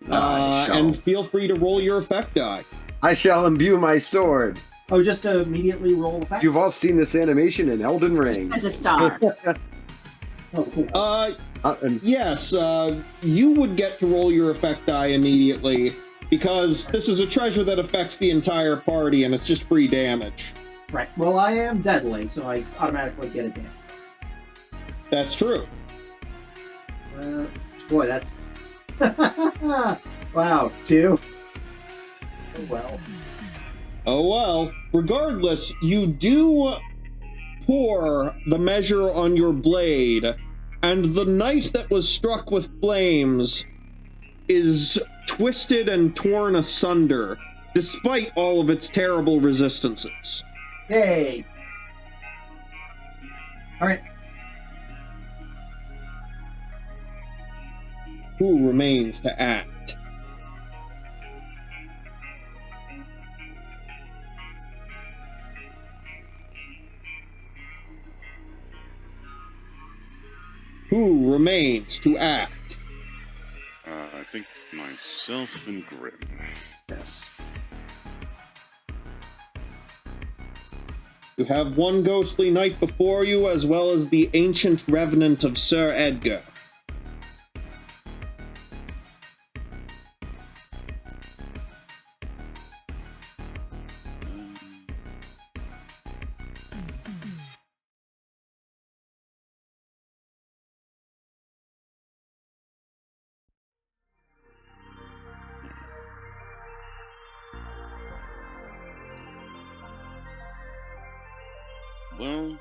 Speaker 1: And feel free to roll your effect die.
Speaker 3: I shall imbue my sword.
Speaker 5: Oh, just to immediately roll the fact?
Speaker 3: You've all seen this animation in Elden Ring.
Speaker 4: As a star.
Speaker 5: Oh, cool.
Speaker 1: Yes, you would get to roll your effect die immediately, because this is a treasure that affects the entire party, and it's just free damage.
Speaker 5: Right. Well, I am deadly, so I automatically get it damage.
Speaker 1: That's true.
Speaker 5: Boy, that's... Wow, 2. Oh, well.
Speaker 1: Oh, well. Regardless, you do pour the measure on your blade, and the knight that was struck with flames is twisted and torn asunder, despite all of its terrible resistances.
Speaker 5: Yay! Alright.
Speaker 1: Who remains to act? Who remains to act?
Speaker 2: I think myself and Grim.
Speaker 3: Yes.
Speaker 1: You have one ghostly knight before you, as well as the ancient revenant of Sir Edgar.
Speaker 2: Well,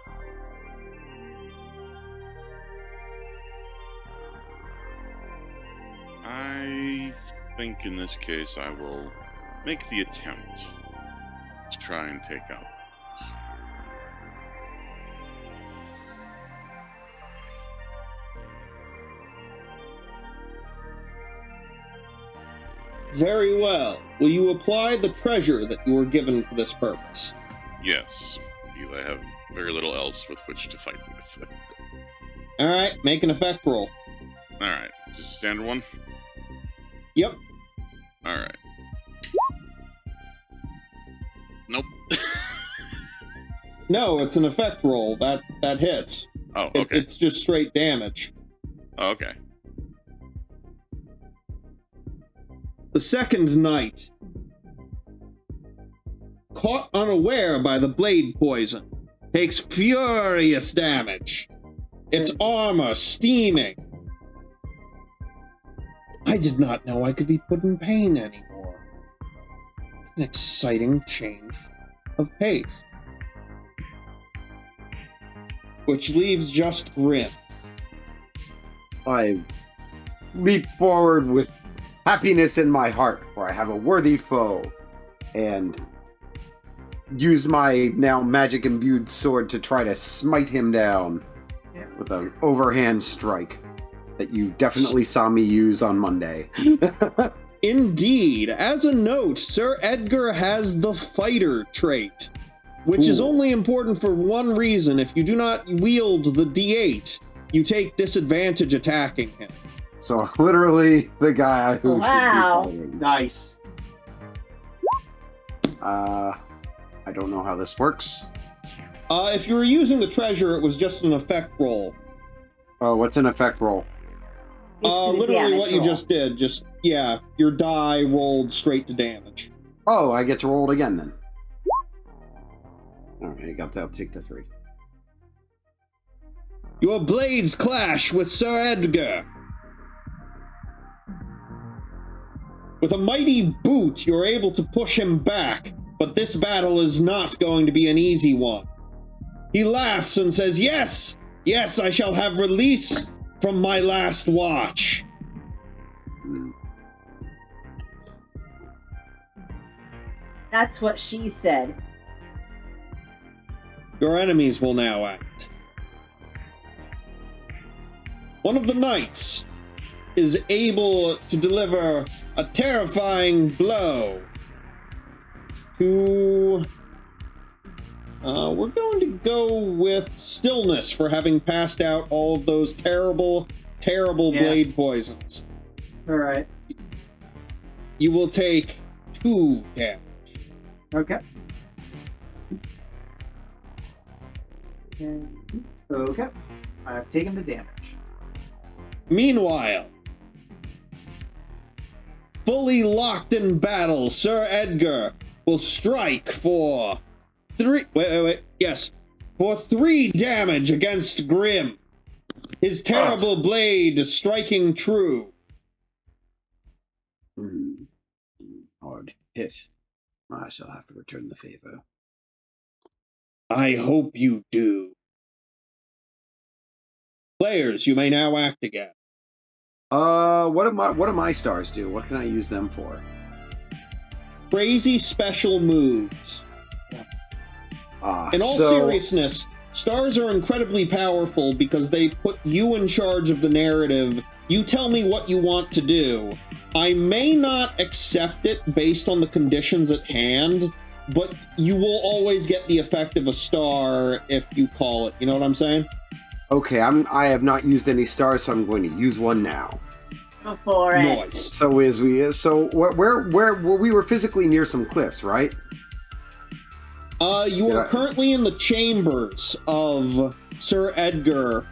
Speaker 2: I think in this case I will make the attempt to try and take out.
Speaker 1: Very well. Will you apply the treasure that you were given for this purpose?
Speaker 2: Yes, because I have very little else with which to fight with.
Speaker 1: Alright, make an effect roll.
Speaker 2: Alright, just a standard one?
Speaker 1: Yep.
Speaker 2: Alright. Nope.
Speaker 1: No, it's an effect roll. That hits.
Speaker 2: Oh, okay.
Speaker 1: It's just straight damage.
Speaker 2: Oh, okay.
Speaker 1: The second knight, caught unaware by the blade poison, takes furious damage. Its armor steaming. I did not know I could be put in pain anymore. An exciting change of pace. Which leaves just Grim.
Speaker 3: I leap forward with happiness in my heart, for I have a worthy foe, and use my now magic-imbued sword to try to smite him down with an overhand strike that you definitely saw me use on Monday.
Speaker 1: Indeed. As a note, Sir Edgar has the fighter trait, which is only important for one reason. If you do not wield the D8, you take disadvantage attacking him.
Speaker 3: So literally the guy who
Speaker 4: Wow.
Speaker 3: should be fighting.
Speaker 5: Nice.
Speaker 3: I don't know how this works.
Speaker 1: If you were using the treasure, it was just an effect roll.
Speaker 3: Oh, what's an effect roll?
Speaker 4: Basically the
Speaker 1: Literally
Speaker 4: damage
Speaker 1: what you
Speaker 4: roll.
Speaker 1: just did. Your die rolled straight to damage.
Speaker 3: Oh, I get to roll it again then. Alright, I'll take the 3.
Speaker 1: Your blades clash with Sir Edgar. With a mighty boot, you're able to push him back, but this battle is not going to be an easy one. He laughs and says, "Yes! Yes, I shall have release from my last watch."
Speaker 4: That's what she said.
Speaker 1: Your enemies will now act. One of the knights is able to deliver a terrifying blow to... we're going to go with Stillness for having passed out all of those terrible blade poisons.
Speaker 5: Alright.
Speaker 1: You will take 2 damage.
Speaker 5: Okay. Okay. I've taken the damage.
Speaker 1: Meanwhile, fully locked in battle, Sir Edgar will strike for 3... Yes. For 3 damage against Grim. His terrible blade striking true.
Speaker 3: Hard hit. I shall have to return the favor.
Speaker 1: I hope you do. Players, you may now act again.
Speaker 3: What do my stars do? What can I use them for?
Speaker 1: Crazy special moves. In all seriousness, stars are incredibly powerful because they put you in charge of the narrative. You tell me what you want to do. I may not accept it based on the conditions at hand, but you will always get the effect of a star if you call it. You know what I'm saying?
Speaker 3: Okay, I have not used any stars, so I'm going to use one now.
Speaker 4: Go for it.
Speaker 1: Noise.
Speaker 3: So where we were physically near some cliffs, right?
Speaker 1: You are currently in the chambers of Sir Edgar,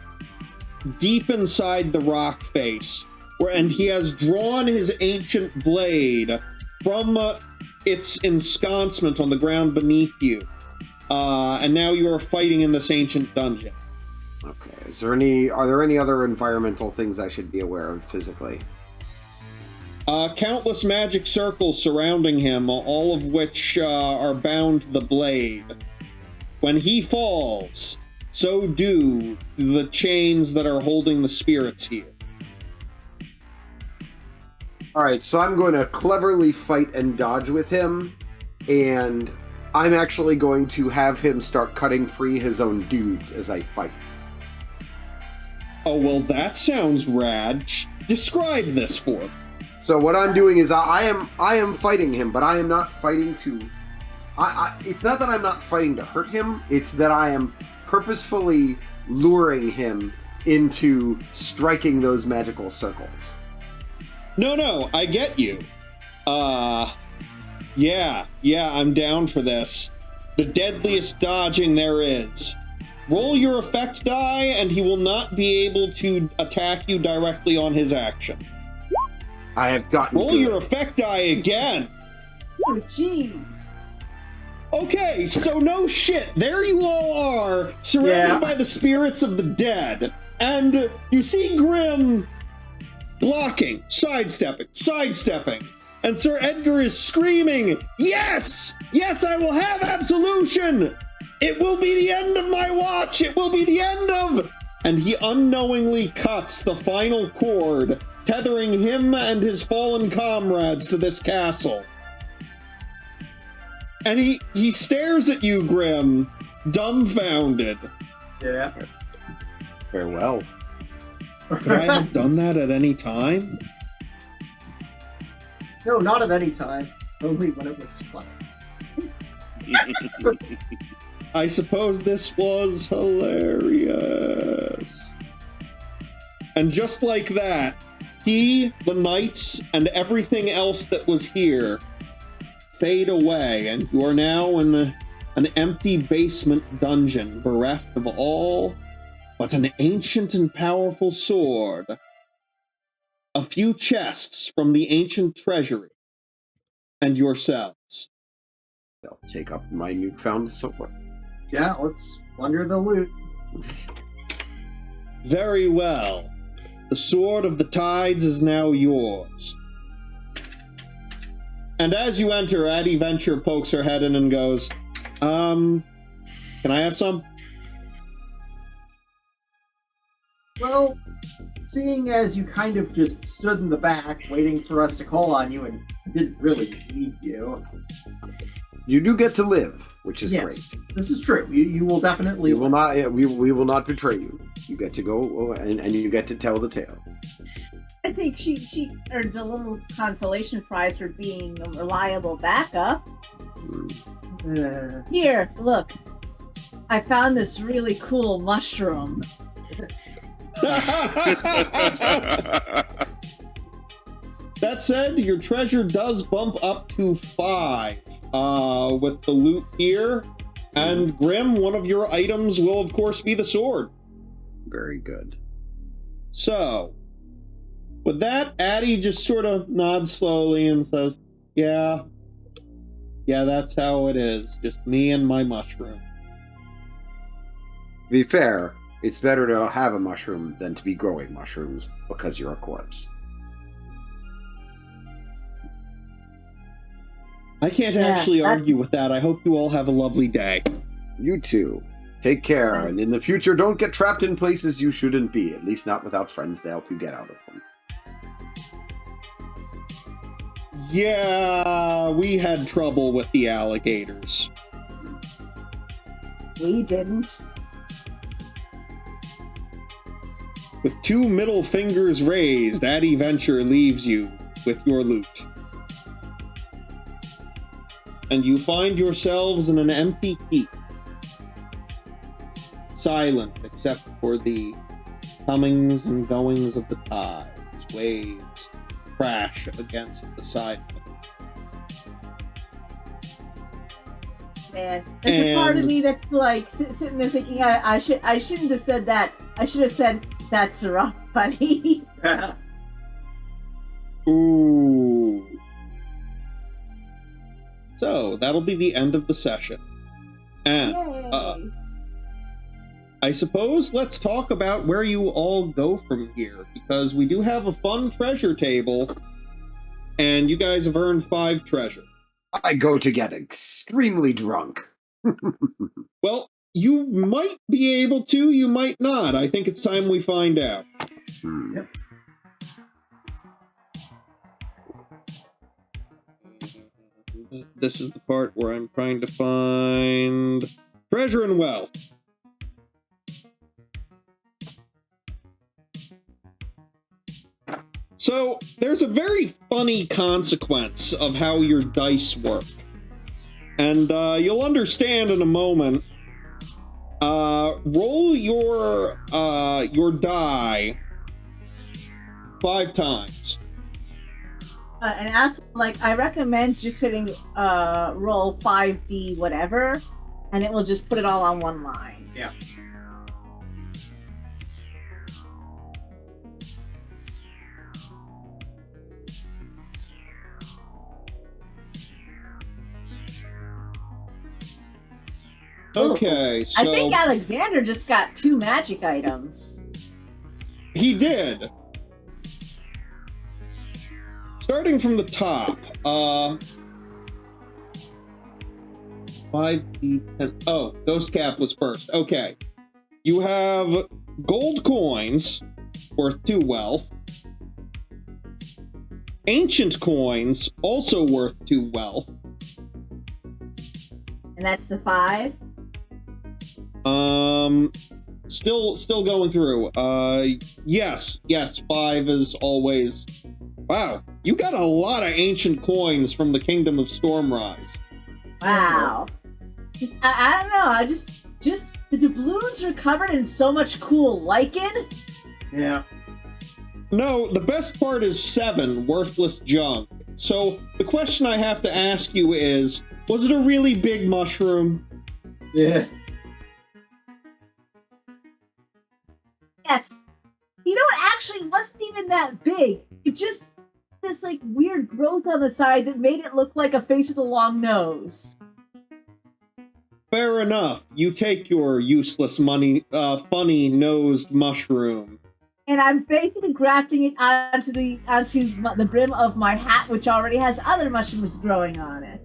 Speaker 1: deep inside the rock face, and he has drawn his ancient blade from its ensconcement on the ground beneath you, and now you are fighting in this ancient dungeon.
Speaker 3: Okay. Are there any other environmental things I should be aware of physically?
Speaker 1: Countless magic circles surrounding him, all of which are bound to the blade. When he falls, so do the chains that are holding the spirits here.
Speaker 3: Alright, so I'm going to cleverly fight and dodge with him, and I'm actually going to have him start cutting free his own dudes as I fight.
Speaker 1: Oh, well, that sounds rad. Describe this for me.
Speaker 3: So what I'm doing is I am fighting him, but I am not fighting to... it's not that I'm not fighting to hurt him, it's that I am purposefully luring him into striking those magical circles.
Speaker 1: No, I get you. Yeah, I'm down for this. The deadliest dodging there is. Roll your effect die, and he will not be able to attack you directly on his action.
Speaker 3: I have gotten
Speaker 1: Roll
Speaker 3: good.
Speaker 1: your effect die again.
Speaker 4: Oh, jeez.
Speaker 1: Okay, so no shit. There you all are, surrounded by the spirits of the dead. And you see Grim blocking, sidestepping. And Sir Edgar is screaming, "Yes! Yes, I will have absolution! It will be the end of my watch! It will be the end of..." And he unknowingly cuts the final cord, tethering him and his fallen comrades to this castle. And he stares at you, Grim, dumbfounded.
Speaker 5: Yeah.
Speaker 3: Farewell.
Speaker 1: Could I have done that at any time?
Speaker 5: No, not at any time. Only when it was fun.
Speaker 1: I suppose this was hilarious. And just like that, he, the knights, and everything else that was here fade away, and you are now in an empty basement dungeon, bereft of all but an ancient and powerful sword, a few chests from the ancient treasury, and yourselves.
Speaker 3: I'll take up my newfound sword.
Speaker 5: Yeah, let's plunder the loot.
Speaker 1: Very well. The Sword of the Tides is now yours. And as you enter, Addie Venture pokes her head in and goes, can I have some?
Speaker 5: Well, seeing as you kind of just stood in the back waiting for us to call on you and didn't really need you.
Speaker 3: You do get to live, which is
Speaker 5: Yes,
Speaker 3: great.
Speaker 5: this is true. You will definitely...
Speaker 3: We will not. We will not betray you. You get to go, and you get to tell the tale.
Speaker 4: I think she earned a little consolation prize for being a reliable backup. Here, look. I found this really cool mushroom.
Speaker 1: That said, your treasure does bump up to 5 with the loot here. And Grim, one of your items will, of course, be the sword.
Speaker 3: Very good.
Speaker 1: So, with that, Addie just sort of nods slowly and says, Yeah, that's how it is. Just me and my mushroom.
Speaker 3: To be fair, it's better to have a mushroom than to be growing mushrooms because you're a corpse.
Speaker 1: I can't actually argue with that. I hope you all have a lovely day.
Speaker 3: You too. Take care, and in the future, don't get trapped in places you shouldn't be, at least not without friends to help you get out of them.
Speaker 1: Yeah, we had trouble with the alligators.
Speaker 4: We didn't.
Speaker 1: With 2 middle fingers raised, Addie Venture leaves you with your loot. And you find yourselves in an empty keep. Silent except for the comings and goings of the tides. Waves crash against the side.
Speaker 4: Man, there's a part of me that's like sitting there thinking I shouldn't have said that. I should have said that's rough, buddy.
Speaker 1: Ooh. So, that'll be the end of the session. And,
Speaker 4: Yay.
Speaker 1: I suppose let's talk about where you all go from here, because we do have a fun treasure table, and you guys have earned 5 treasure.
Speaker 3: I go to get extremely drunk.
Speaker 1: Well, you might be able to, you might not. I think it's time we find out.
Speaker 5: Yep.
Speaker 1: This is the part where I'm trying to find treasure and wealth. So, there's a very funny consequence of how your dice work. And you'll understand in a moment. Roll your die 5 times.
Speaker 4: And ask, like, I recommend just hitting roll 5D whatever, and it will just put it all on one line.
Speaker 5: Yeah.
Speaker 1: Okay, so
Speaker 4: I think Alexander just got 2 magic items.
Speaker 1: he did. Starting from the top, 5D10. Oh, Ghostcap was first. Okay. You have gold coins worth 2 wealth. Ancient coins also worth 2 wealth.
Speaker 4: And that's the 5?
Speaker 1: Still going through. Yes, 5 is always. Wow, you got a lot of ancient coins from the Kingdom of Stormrise.
Speaker 4: Wow. Just, I don't know, just the doubloons are covered in so much cool lichen.
Speaker 5: Yeah.
Speaker 1: No, the best part is 7 worthless junk. So the question I have to ask you is, was it a really big mushroom?
Speaker 5: Yeah.
Speaker 4: Yes. You know, it actually wasn't even that big. It just this like weird growth on the side that made it look like a face with a long nose.
Speaker 1: Fair enough. You take your useless funny-nosed mushroom.
Speaker 4: And I'm basically grafting it onto the brim of my hat, which already has other mushrooms growing on it.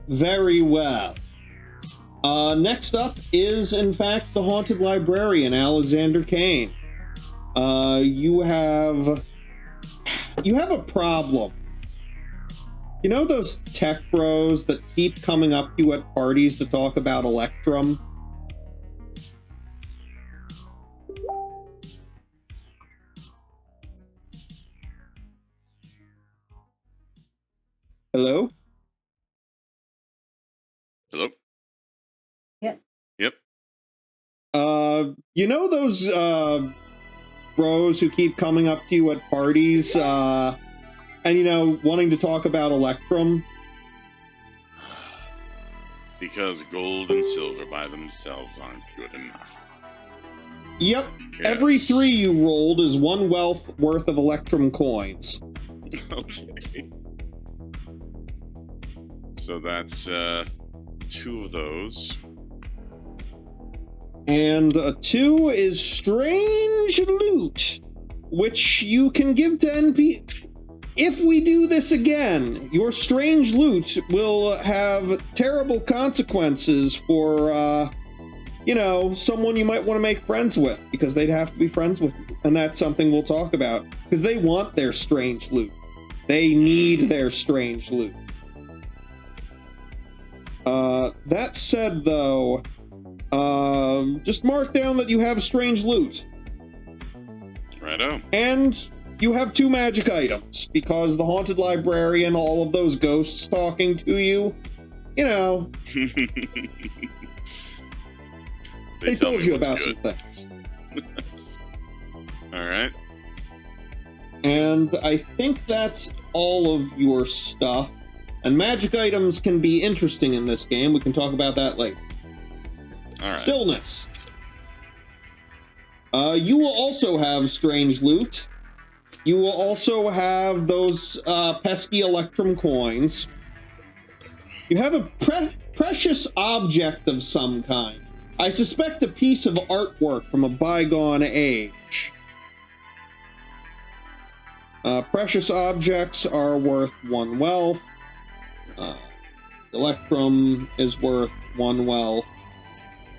Speaker 1: Very well. Next up is, in fact, the Haunted Librarian, Alexander Kane. You have a problem. You know those tech bros that keep coming up to you at parties to talk about Electrum? Hello?
Speaker 2: Hello?
Speaker 4: Yep.
Speaker 2: Yep.
Speaker 1: You know those, bros who keep coming up to you at parties, and, you know, wanting to talk about Electrum?
Speaker 2: Because gold and silver by themselves aren't good enough.
Speaker 1: Yep.
Speaker 2: Yes.
Speaker 1: Every 3 you rolled is 1 wealth worth of Electrum coins.
Speaker 2: Okay. So that's 2 of those.
Speaker 1: And 2 is strange loot, which you can give to NP. If we do this again, your strange loot will have terrible consequences for, you know, someone you might want to make friends with, because they'd have to be friends with you. And that's something we'll talk about, because they want their strange loot. They need their strange loot. That said, though, just mark down that you have strange loot.
Speaker 2: Righto.
Speaker 1: And you have 2 magic items, because the Haunted Librarian, all of those ghosts talking to you, you know, they told you about some things.
Speaker 2: Alright.
Speaker 1: And I think that's all of your stuff. And magic items can be interesting in this game. We can talk about that later.
Speaker 2: Alright.
Speaker 1: Stillness. You will also have strange loot. You will also have those pesky Electrum coins. You have a precious object of some kind. I suspect a piece of artwork from a bygone age. Precious objects are worth 1 wealth. Electrum is worth 1 wealth.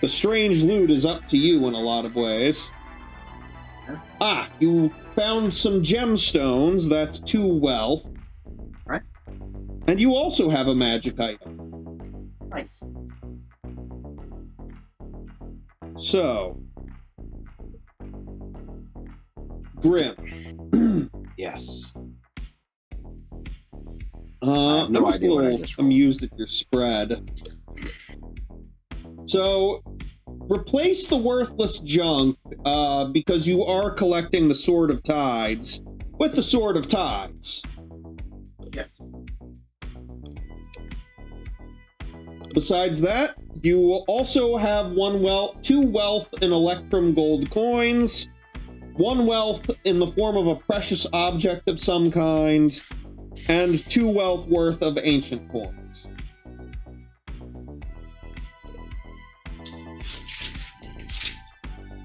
Speaker 1: The strange loot is up to you in a lot of ways. Ah, you found some gemstones. That's 2 wealth.
Speaker 5: Right.
Speaker 1: And you also have a magic item.
Speaker 5: Nice.
Speaker 1: So, Grim.
Speaker 3: Yes.
Speaker 1: I'm
Speaker 3: no
Speaker 1: just a
Speaker 3: idea what I
Speaker 1: little
Speaker 3: just rolled.
Speaker 1: amused at your spread. So, replace the worthless junk, because you are collecting the Sword of Tides, with the Sword of Tides.
Speaker 5: Yes.
Speaker 1: Besides that, you will also have 2 wealth in Electrum gold coins, 1 wealth in the form of a precious object of some kind, and 2 wealth worth of ancient coins.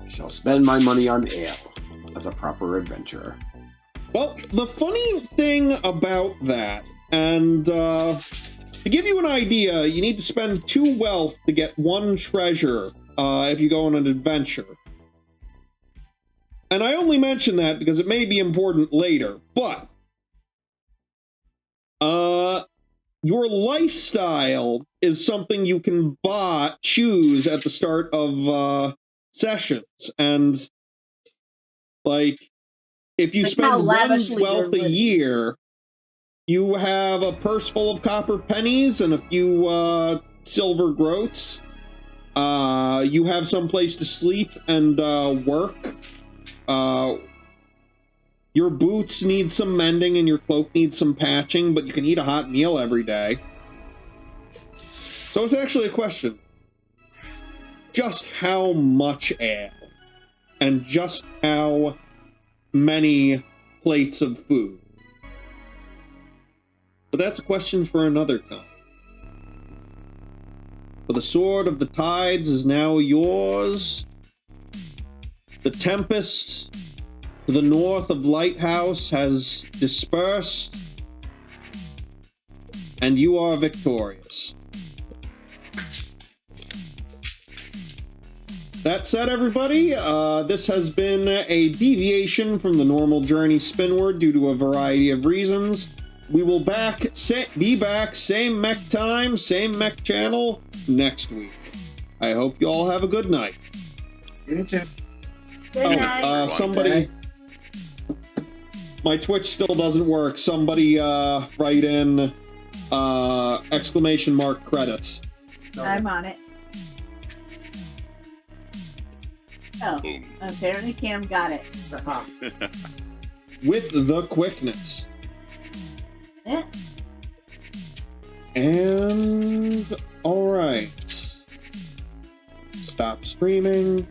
Speaker 3: I shall spend my money on ale as a proper adventurer.
Speaker 1: Well, the funny thing about that, and to give you an idea, you need to spend 2 wealth to get 1 treasure if you go on an adventure. And I only mention that because it may be important later, but your lifestyle is something you can choose at the start of sessions, and like if you spend 1 wealth a year, you have a purse full of copper pennies and a few silver groats. You have some place to sleep and work. Your boots need some mending and your cloak needs some patching, but you can eat a hot meal every day. So it's actually a question. Just how much ale? And just how many plates of food? But that's a question for another time. For the Sword of the Tides is now yours. The Tempest to the north of Lighthouse has dispersed, and you are victorious. That said, everybody, this has been a deviation from the normal journey spinward due to a variety of reasons. We will be back, same mech time, same mech channel, next week. I hope you all have a good night.
Speaker 3: You too.
Speaker 4: Good night.
Speaker 1: Somebody... My Twitch still doesn't work. Somebody write in exclamation mark credits.
Speaker 4: I'm on it. Oh, apparently Cam got it.
Speaker 1: With the quickness.
Speaker 4: Yeah.
Speaker 1: And alright. Stop streaming.